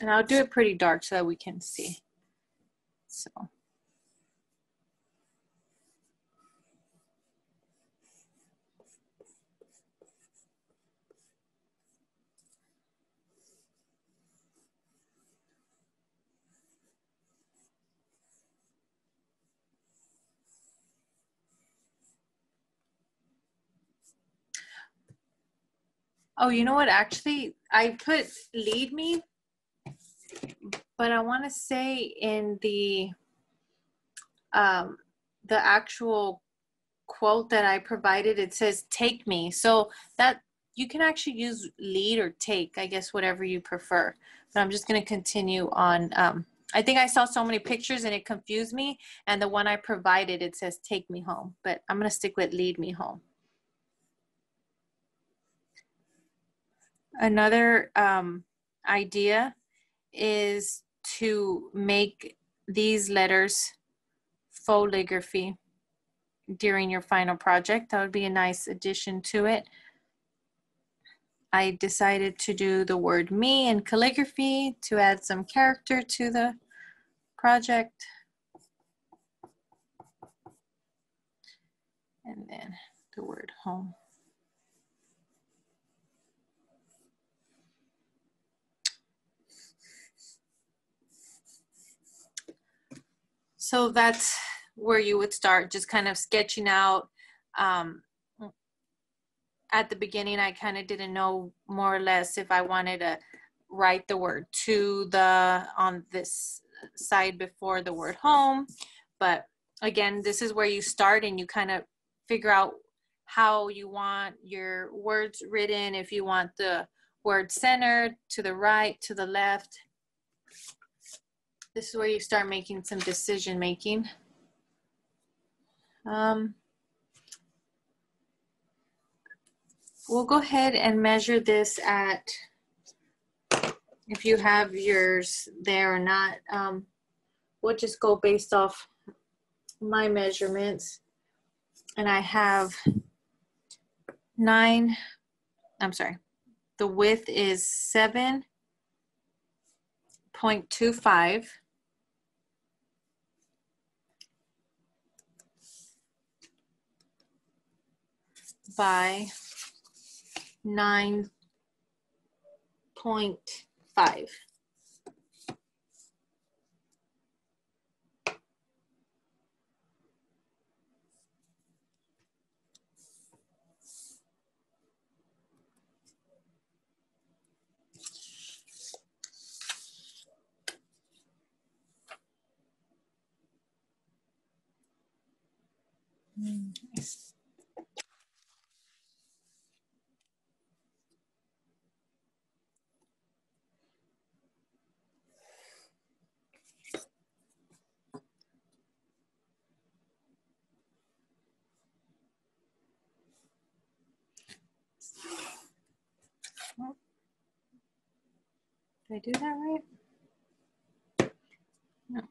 And I'll do it pretty dark so that we can see. So. Oh, you know what? Actually, I put lead me, but I want to say in the actual quote that I provided, it says take me. So that you can actually use lead or take, I guess, whatever you prefer. But I'm just going to continue on. I think I saw so many pictures and it confused me. And the one I provided, it says take me home. But I'm going to stick with lead me home. Another idea is to make these letters flourishes during your final project. That would be a nice addition to it. I decided to do the word me in calligraphy to add some character to the project. And then the word home. So that's where you would start, just kind of sketching out. At the beginning, I kind of didn't know more or less if I wanted to write the word to on this side before the word home. But again, this is where you start and you kind of figure out how you want your words written, if you want the word centered, to the right, to the left. This is where you start making some decision making. We'll go ahead and measure this at, if you have yours there or not, we'll just go based off my measurements. And I have the width is 7.25 by 9.5. Nice. Did I do that right? No.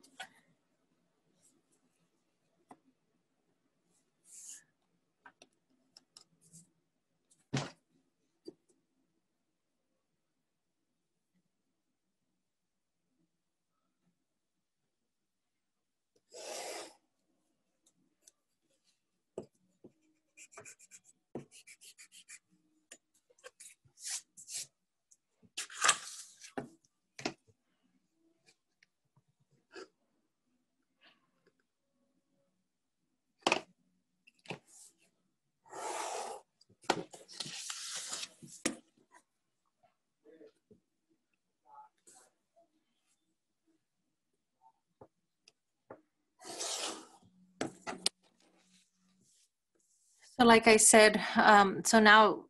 So like I said, so now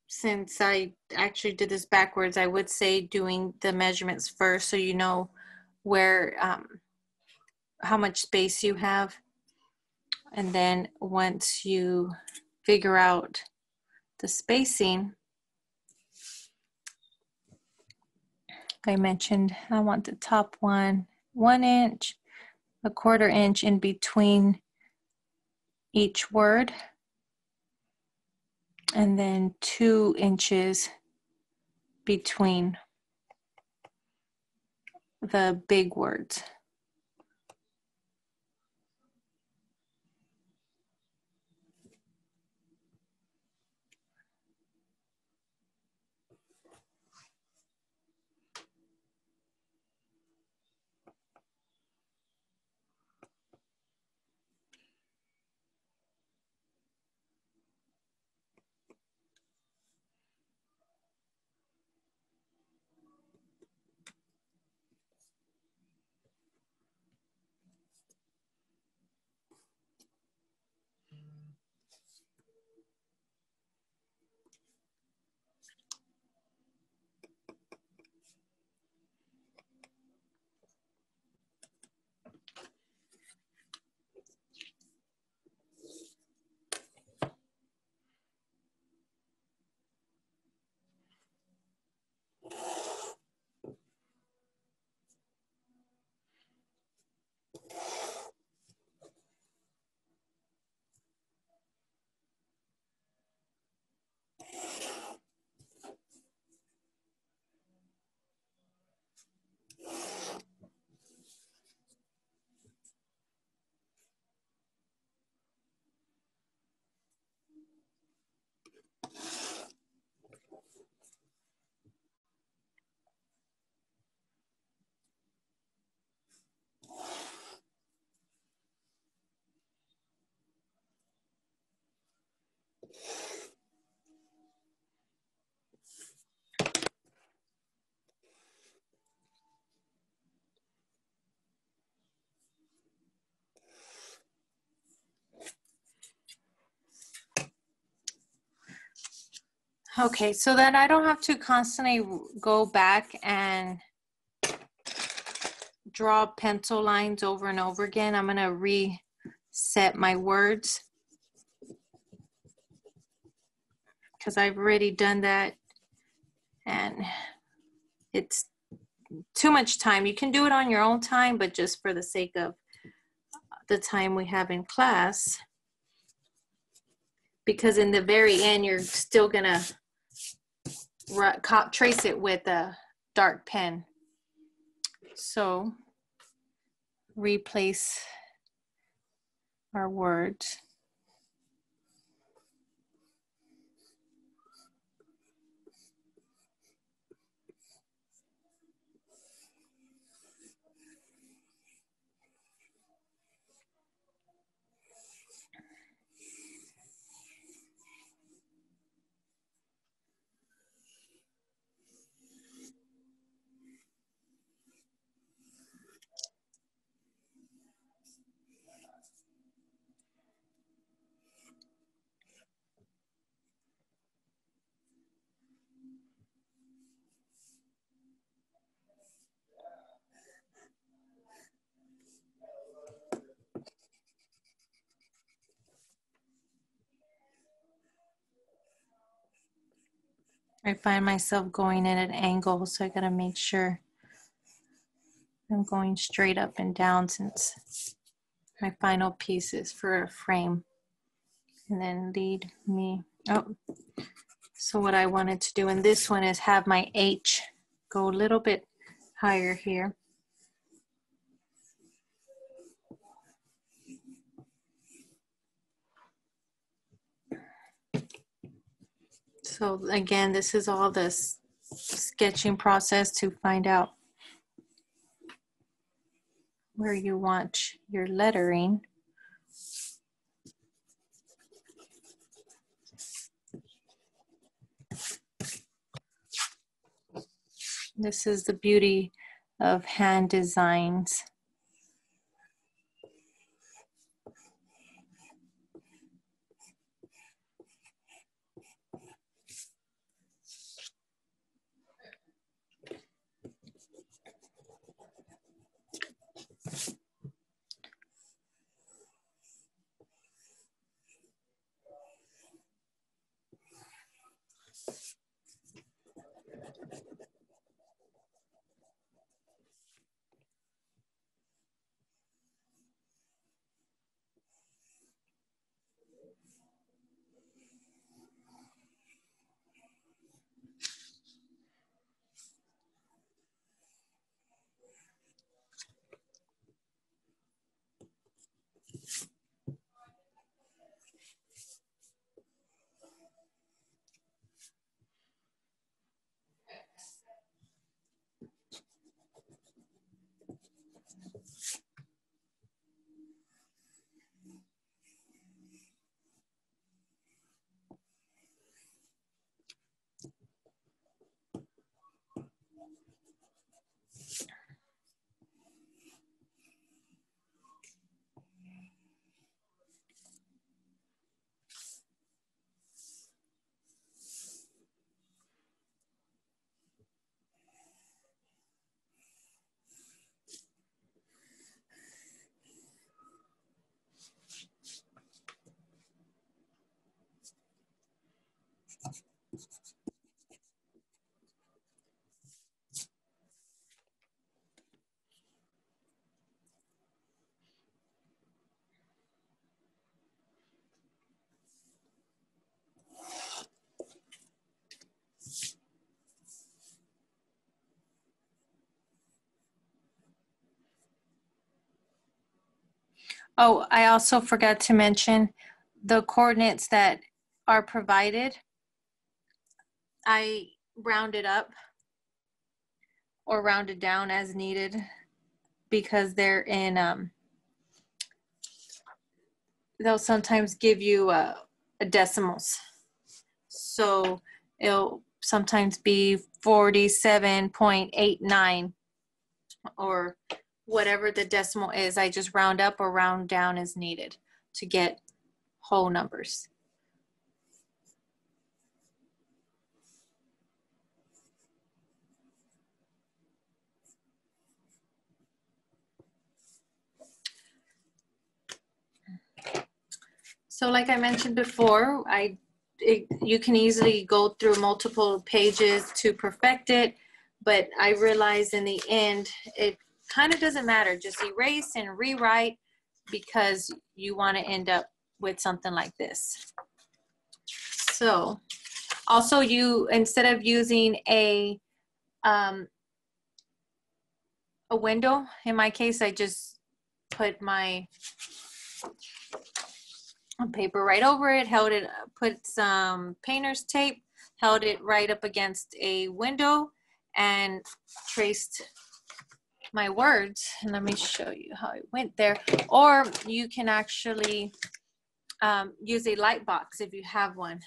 since I actually did this backwards, I would say doing the measurements first so you know where, how much space you have. And then once you figure out the spacing, I mentioned I want the top one 1 inch, a 1/4 inch in between each word, and then 2 inches between the big words. Okay, so that I don't have to constantly go back and draw pencil lines over and over again, I'm gonna reset my words because I've already done that and it's too much time. You can do it on your own time, but just for the sake of the time we have in class, because in the very end, you're still gonna trace it with a dark pen. So replace our words. I find myself going in at an angle, so I gotta make sure I'm going straight up and down since my final piece is for a frame. And then lead me, oh. So what I wanted to do in this one is have my H go a little bit higher here. So again, this is all this sketching process to find out where you want your lettering. This is the beauty of hand designs. Oh, I also forgot to mention the coordinates that are provided. I rounded up or rounded down as needed because they're in, they'll sometimes give you a decimals. So it'll sometimes be 47.89 or whatever the decimal is. I just round up or round down as needed to get whole numbers. So like I mentioned before, you can easily go through multiple pages to perfect it, but I realized in the end, it kind of doesn't matter. Just erase and rewrite because you want to end up with something like this. So also instead of using a window, in my case, I just put my paper right over it, held it, put some painter's tape, held it right up against a window and traced my words. And let me show you how it went there. Or you can actually use a light box if you have one.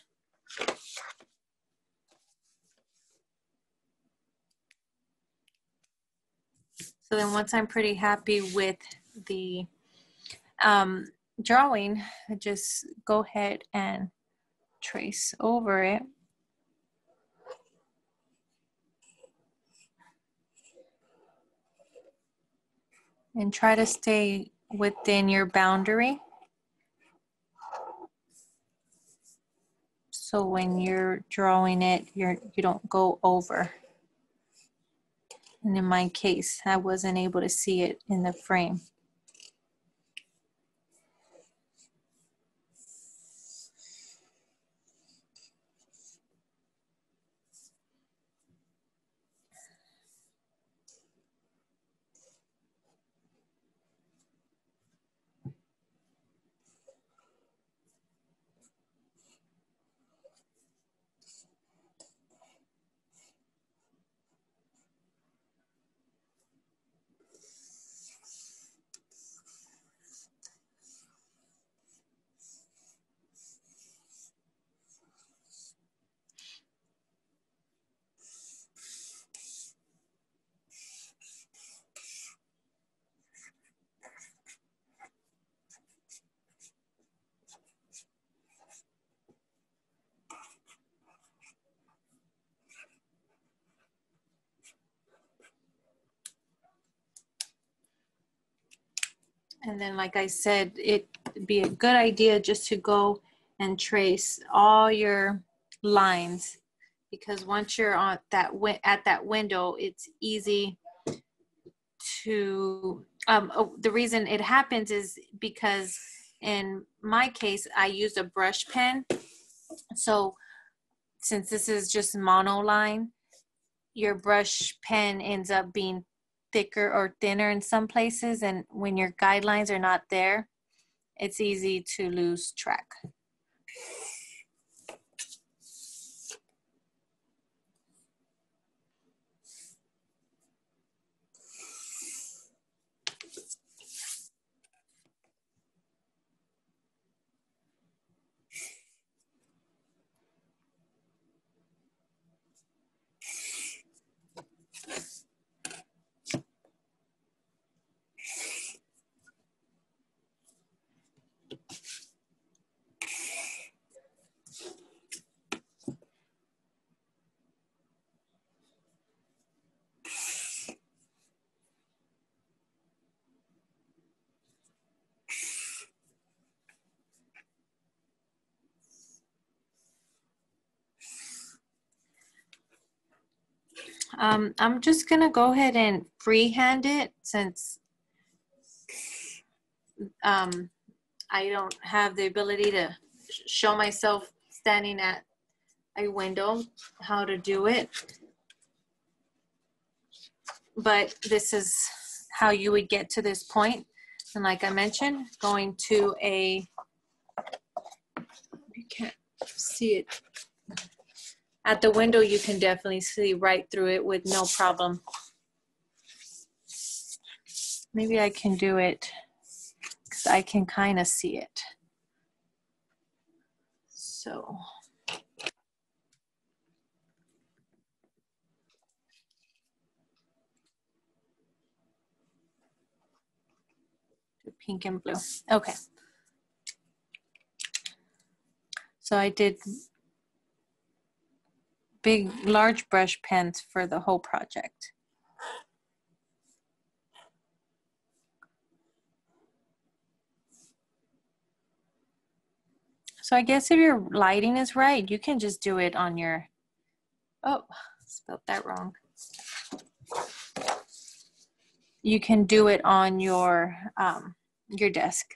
So then once I'm pretty happy with the drawing, I just go ahead and trace over it. And try to stay within your boundary. So when you're drawing it, you don't go over. And in my case, I wasn't able to see it in the frame. And then, like I said, it'd be a good idea just to go and trace all your lines, because once you're on at that window, it's easy to, the reason it happens is because in my case, I used a brush pen. So since this is just monoline, your brush pen ends up being thicker or thinner in some places, and when your guidelines are not there, it's easy to lose track. I'm just gonna go ahead and freehand it since I don't have the ability to show myself standing at a window how to do it. But this is how you would get to this point. And like I mentioned, going to a, you can't see it. At the window, you can definitely see right through it with no problem. Maybe I can do it because I can kind of see it. So. Pink and blue. Okay. So I did large brush pens for the whole project. So I guess if your lighting is right, you can just do it on your, oh, spelled that wrong. You can do it on your desk.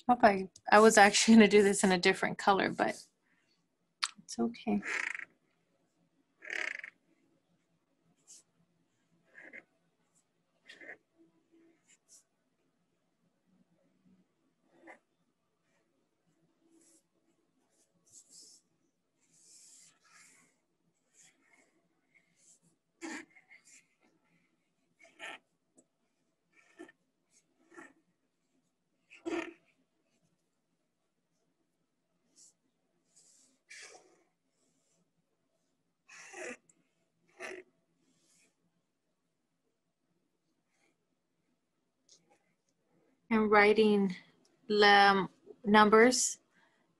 Hope I was actually going to do this in a different color, but it's okay. And writing numbers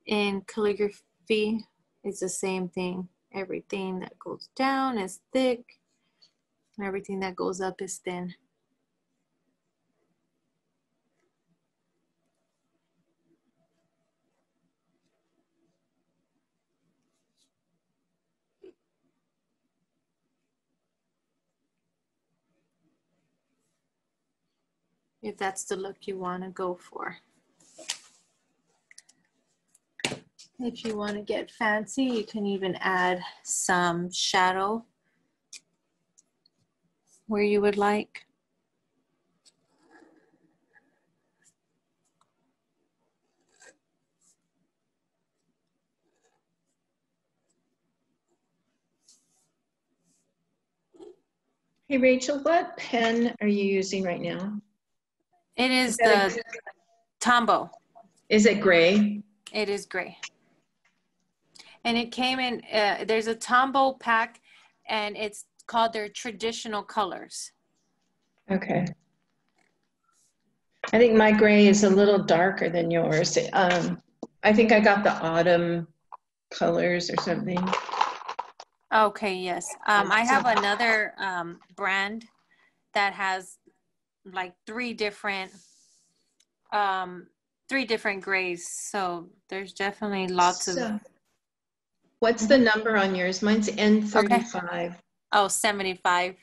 in calligraphy is the same thing. Everything that goes down is thick, and everything that goes up is thin. If that's the look you want to go for. If you want to get fancy, you can even add some shadow where you would like. Hey, Rachel, what pen are you using right now? It is the Tombow. Is it gray? It is gray. And it came in, there's a Tombow pack, and it's called their traditional colors. Okay. I think my gray is a little darker than yours. I think I got the autumn colors or something. Okay, yes. I have another brand that has like three different grays. So there's definitely lots of. What's the number on yours? Mine's N35. Okay. Oh, 75.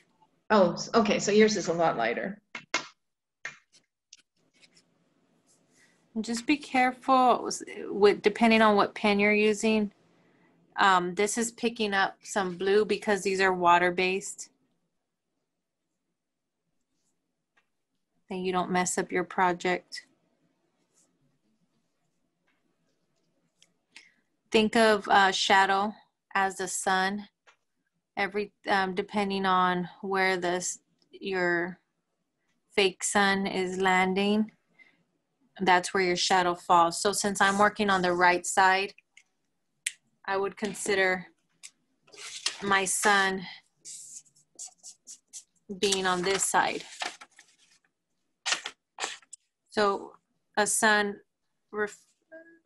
Oh, okay. So yours is a lot lighter. Just be careful with depending on what pen you're using. This is picking up some blue because these are water-based. Then you don't mess up your project. Think of shadow as the sun. Depending on where your fake sun is landing, that's where your shadow falls. So since I'm working on the right side, I would consider my sun being on this side. So a sun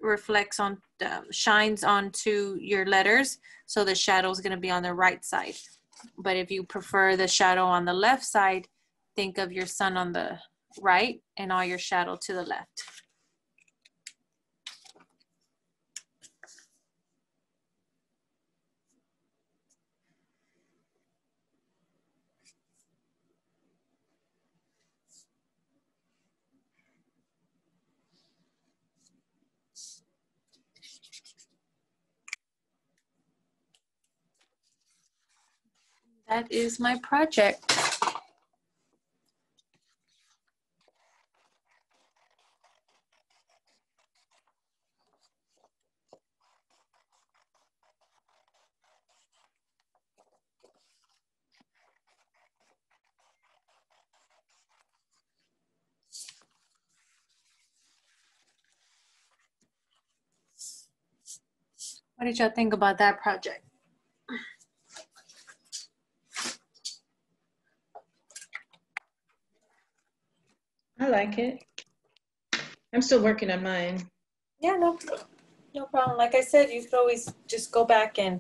reflects on, shines onto your letters. So the shadow is going to be on the right side. But if you prefer the shadow on the left side, think of your sun on the right and all your shadow to the left. That is my project. What did y'all think about that project? I like it. I'm still working on mine. Yeah, no problem. Like I said, you could always just go back and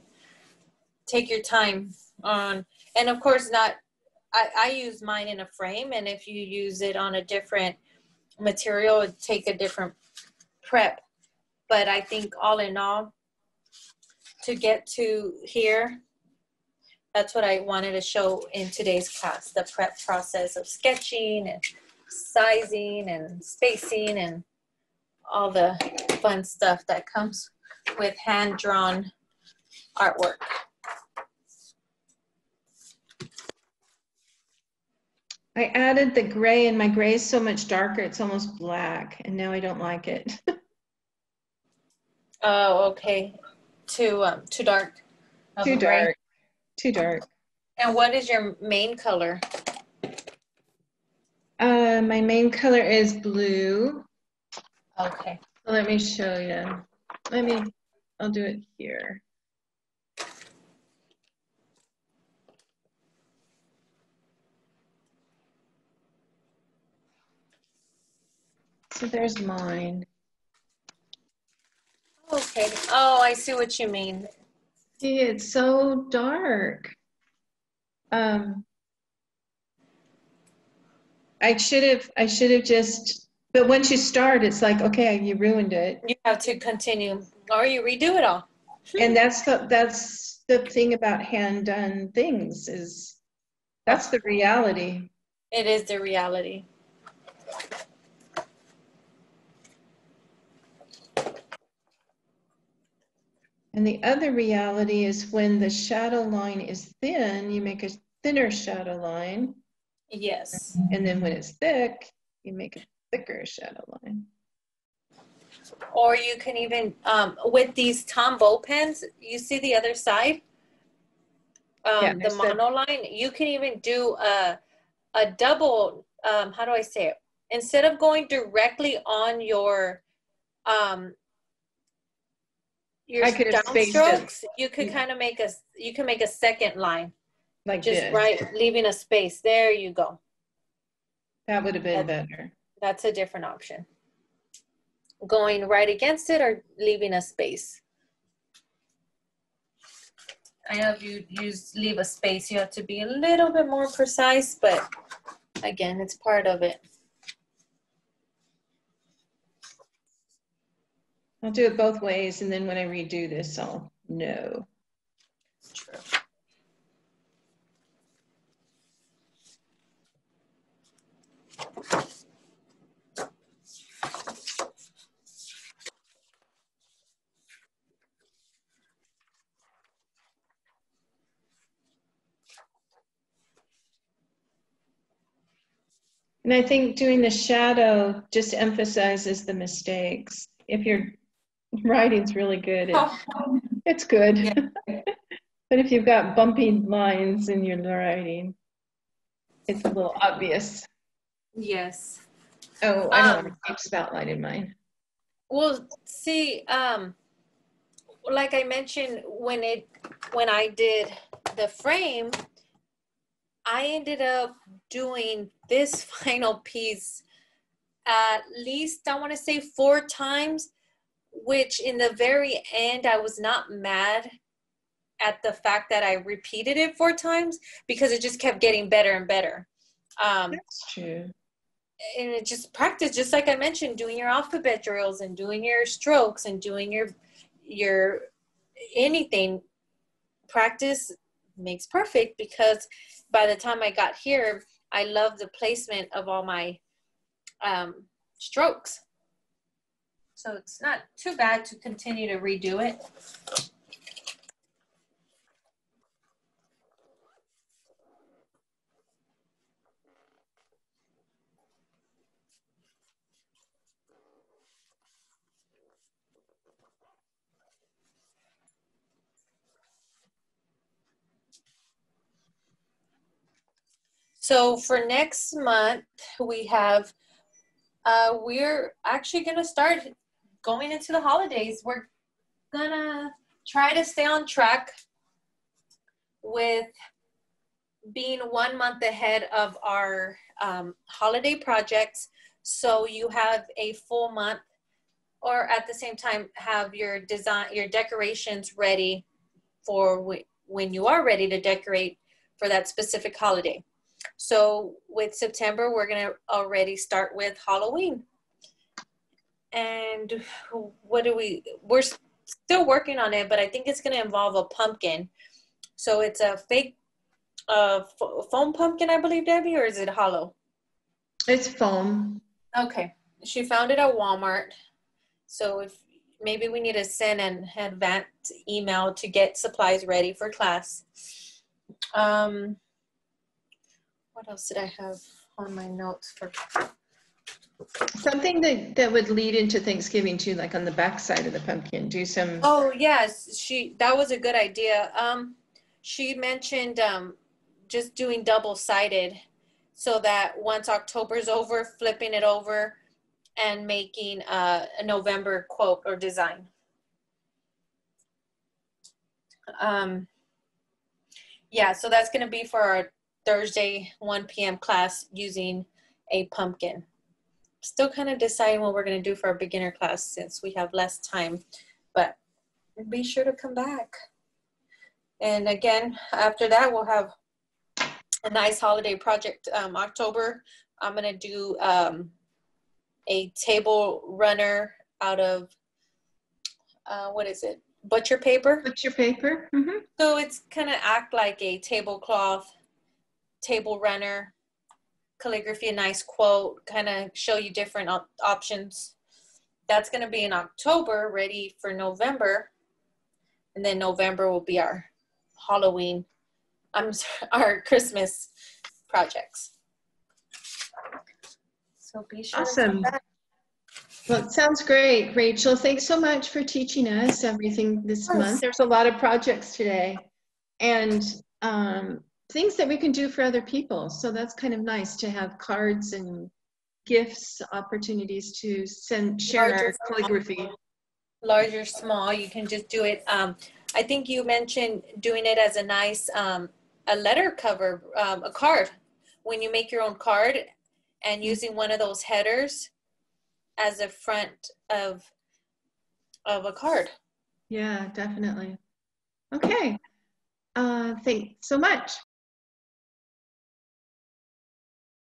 take your time on, and of course I use mine in a frame, and if you use it on a different material, it'd take a different prep. But I think all in all, to get to here, that's what I wanted to show in today's class, the prep process of sketching and sizing and spacing and all the fun stuff that comes with hand-drawn artwork. I added the gray, and my gray is so much darker, it's almost black, and now I don't like it. Oh, okay. Too dark. Too dark. Too dark. And what is your main color? My main color is blue. Okay. So let me show you. I'll do it here. So there's mine. Okay. Oh, I see what you mean. See, it's so dark. I should have just, but once you start, it's like, okay, you ruined it. You have to continue, or you redo it all. And that's the thing about hand done things, is that's the reality. It is the reality. And the other reality is when the shadow line is thin, you make a thinner shadow line. Yes. And then when it's thick, you make a thicker shadow line. Or you can even, with these Tombow pens, you see the other side? The monoline, you can even do a double, how do I say it? Instead of going directly on your downstrokes, you could kind of make a second line. Like just this. Right, leaving a space. There you go. That would have been better. That's a different option. Going right against it or leaving a space. I know if you leave a space, you have to be a little bit more precise, but again, it's part of it. I'll do it both ways, and then when I redo this, I'll know. True. And I think doing the shadow just emphasizes the mistakes. If your writing's really good, it's good. Yeah. But if you've got bumpy lines in your writing, it's a little obvious. Yes. Oh, I don't want to keep spotlight in mine. Well, see, like I mentioned, when I did the frame, I ended up doing this final piece at least, I want to say 4 times, which in the very end, I was not mad at the fact that I repeated it 4 times because it just kept getting better and better. That's true. And it just practice, just like I mentioned, doing your alphabet drills and doing your strokes and doing your anything. Practice makes perfect, because by the time I got here, I love the placement of all my strokes. So it's not too bad to continue to redo it. So for next month, we have, we're actually gonna start going into the holidays. We're gonna try to stay on track with being 1 month ahead of our holiday projects. So you have a full month, or at the same time have your design, your decorations ready for when you are ready to decorate for that specific holiday. So with September, we're gonna already start with Halloween. And we're still working on it, but I think it's gonna involve a pumpkin. So it's a fake foam pumpkin, I believe, Debbie, or is it hollow? It's foam. Okay, she found it at Walmart. So if maybe we need to send an advance email to get supplies ready for class. What else did I have on my notes for? Something that would lead into Thanksgiving too, like on the back side of the pumpkin, do some. Oh yes, that was a good idea. She mentioned just doing double-sided, so that once October's over, flipping it over and making a November quote or design. Yeah, so that's going to be for our Thursday 1 p.m. class using a pumpkin. Still kind of deciding what we're going to do for our beginner class since we have less time, but be sure to come back. And again, after that, we'll have a nice holiday project. October, I'm going to do a table runner out of, what is it? Butcher paper. Butcher paper. Mm-hmm. So it's kind of act like a tablecloth, table runner, calligraphy, a nice quote, kind of show you different options. That's going to be in October, ready for November. And then November will be our Halloween, our Christmas projects. So be sure. Awesome. Well, it sounds great, Rachel. Thanks so much for teaching us everything this month. There's a lot of projects today and things that we can do for other people. So that's kind of nice to have cards and gifts, opportunities to share our calligraphy. Large or small, you can just do it. I think you mentioned doing it as a nice, a letter cover, a card. When you make your own card and using one of those headers as a front of a card. Yeah, definitely. Okay. Thanks so much.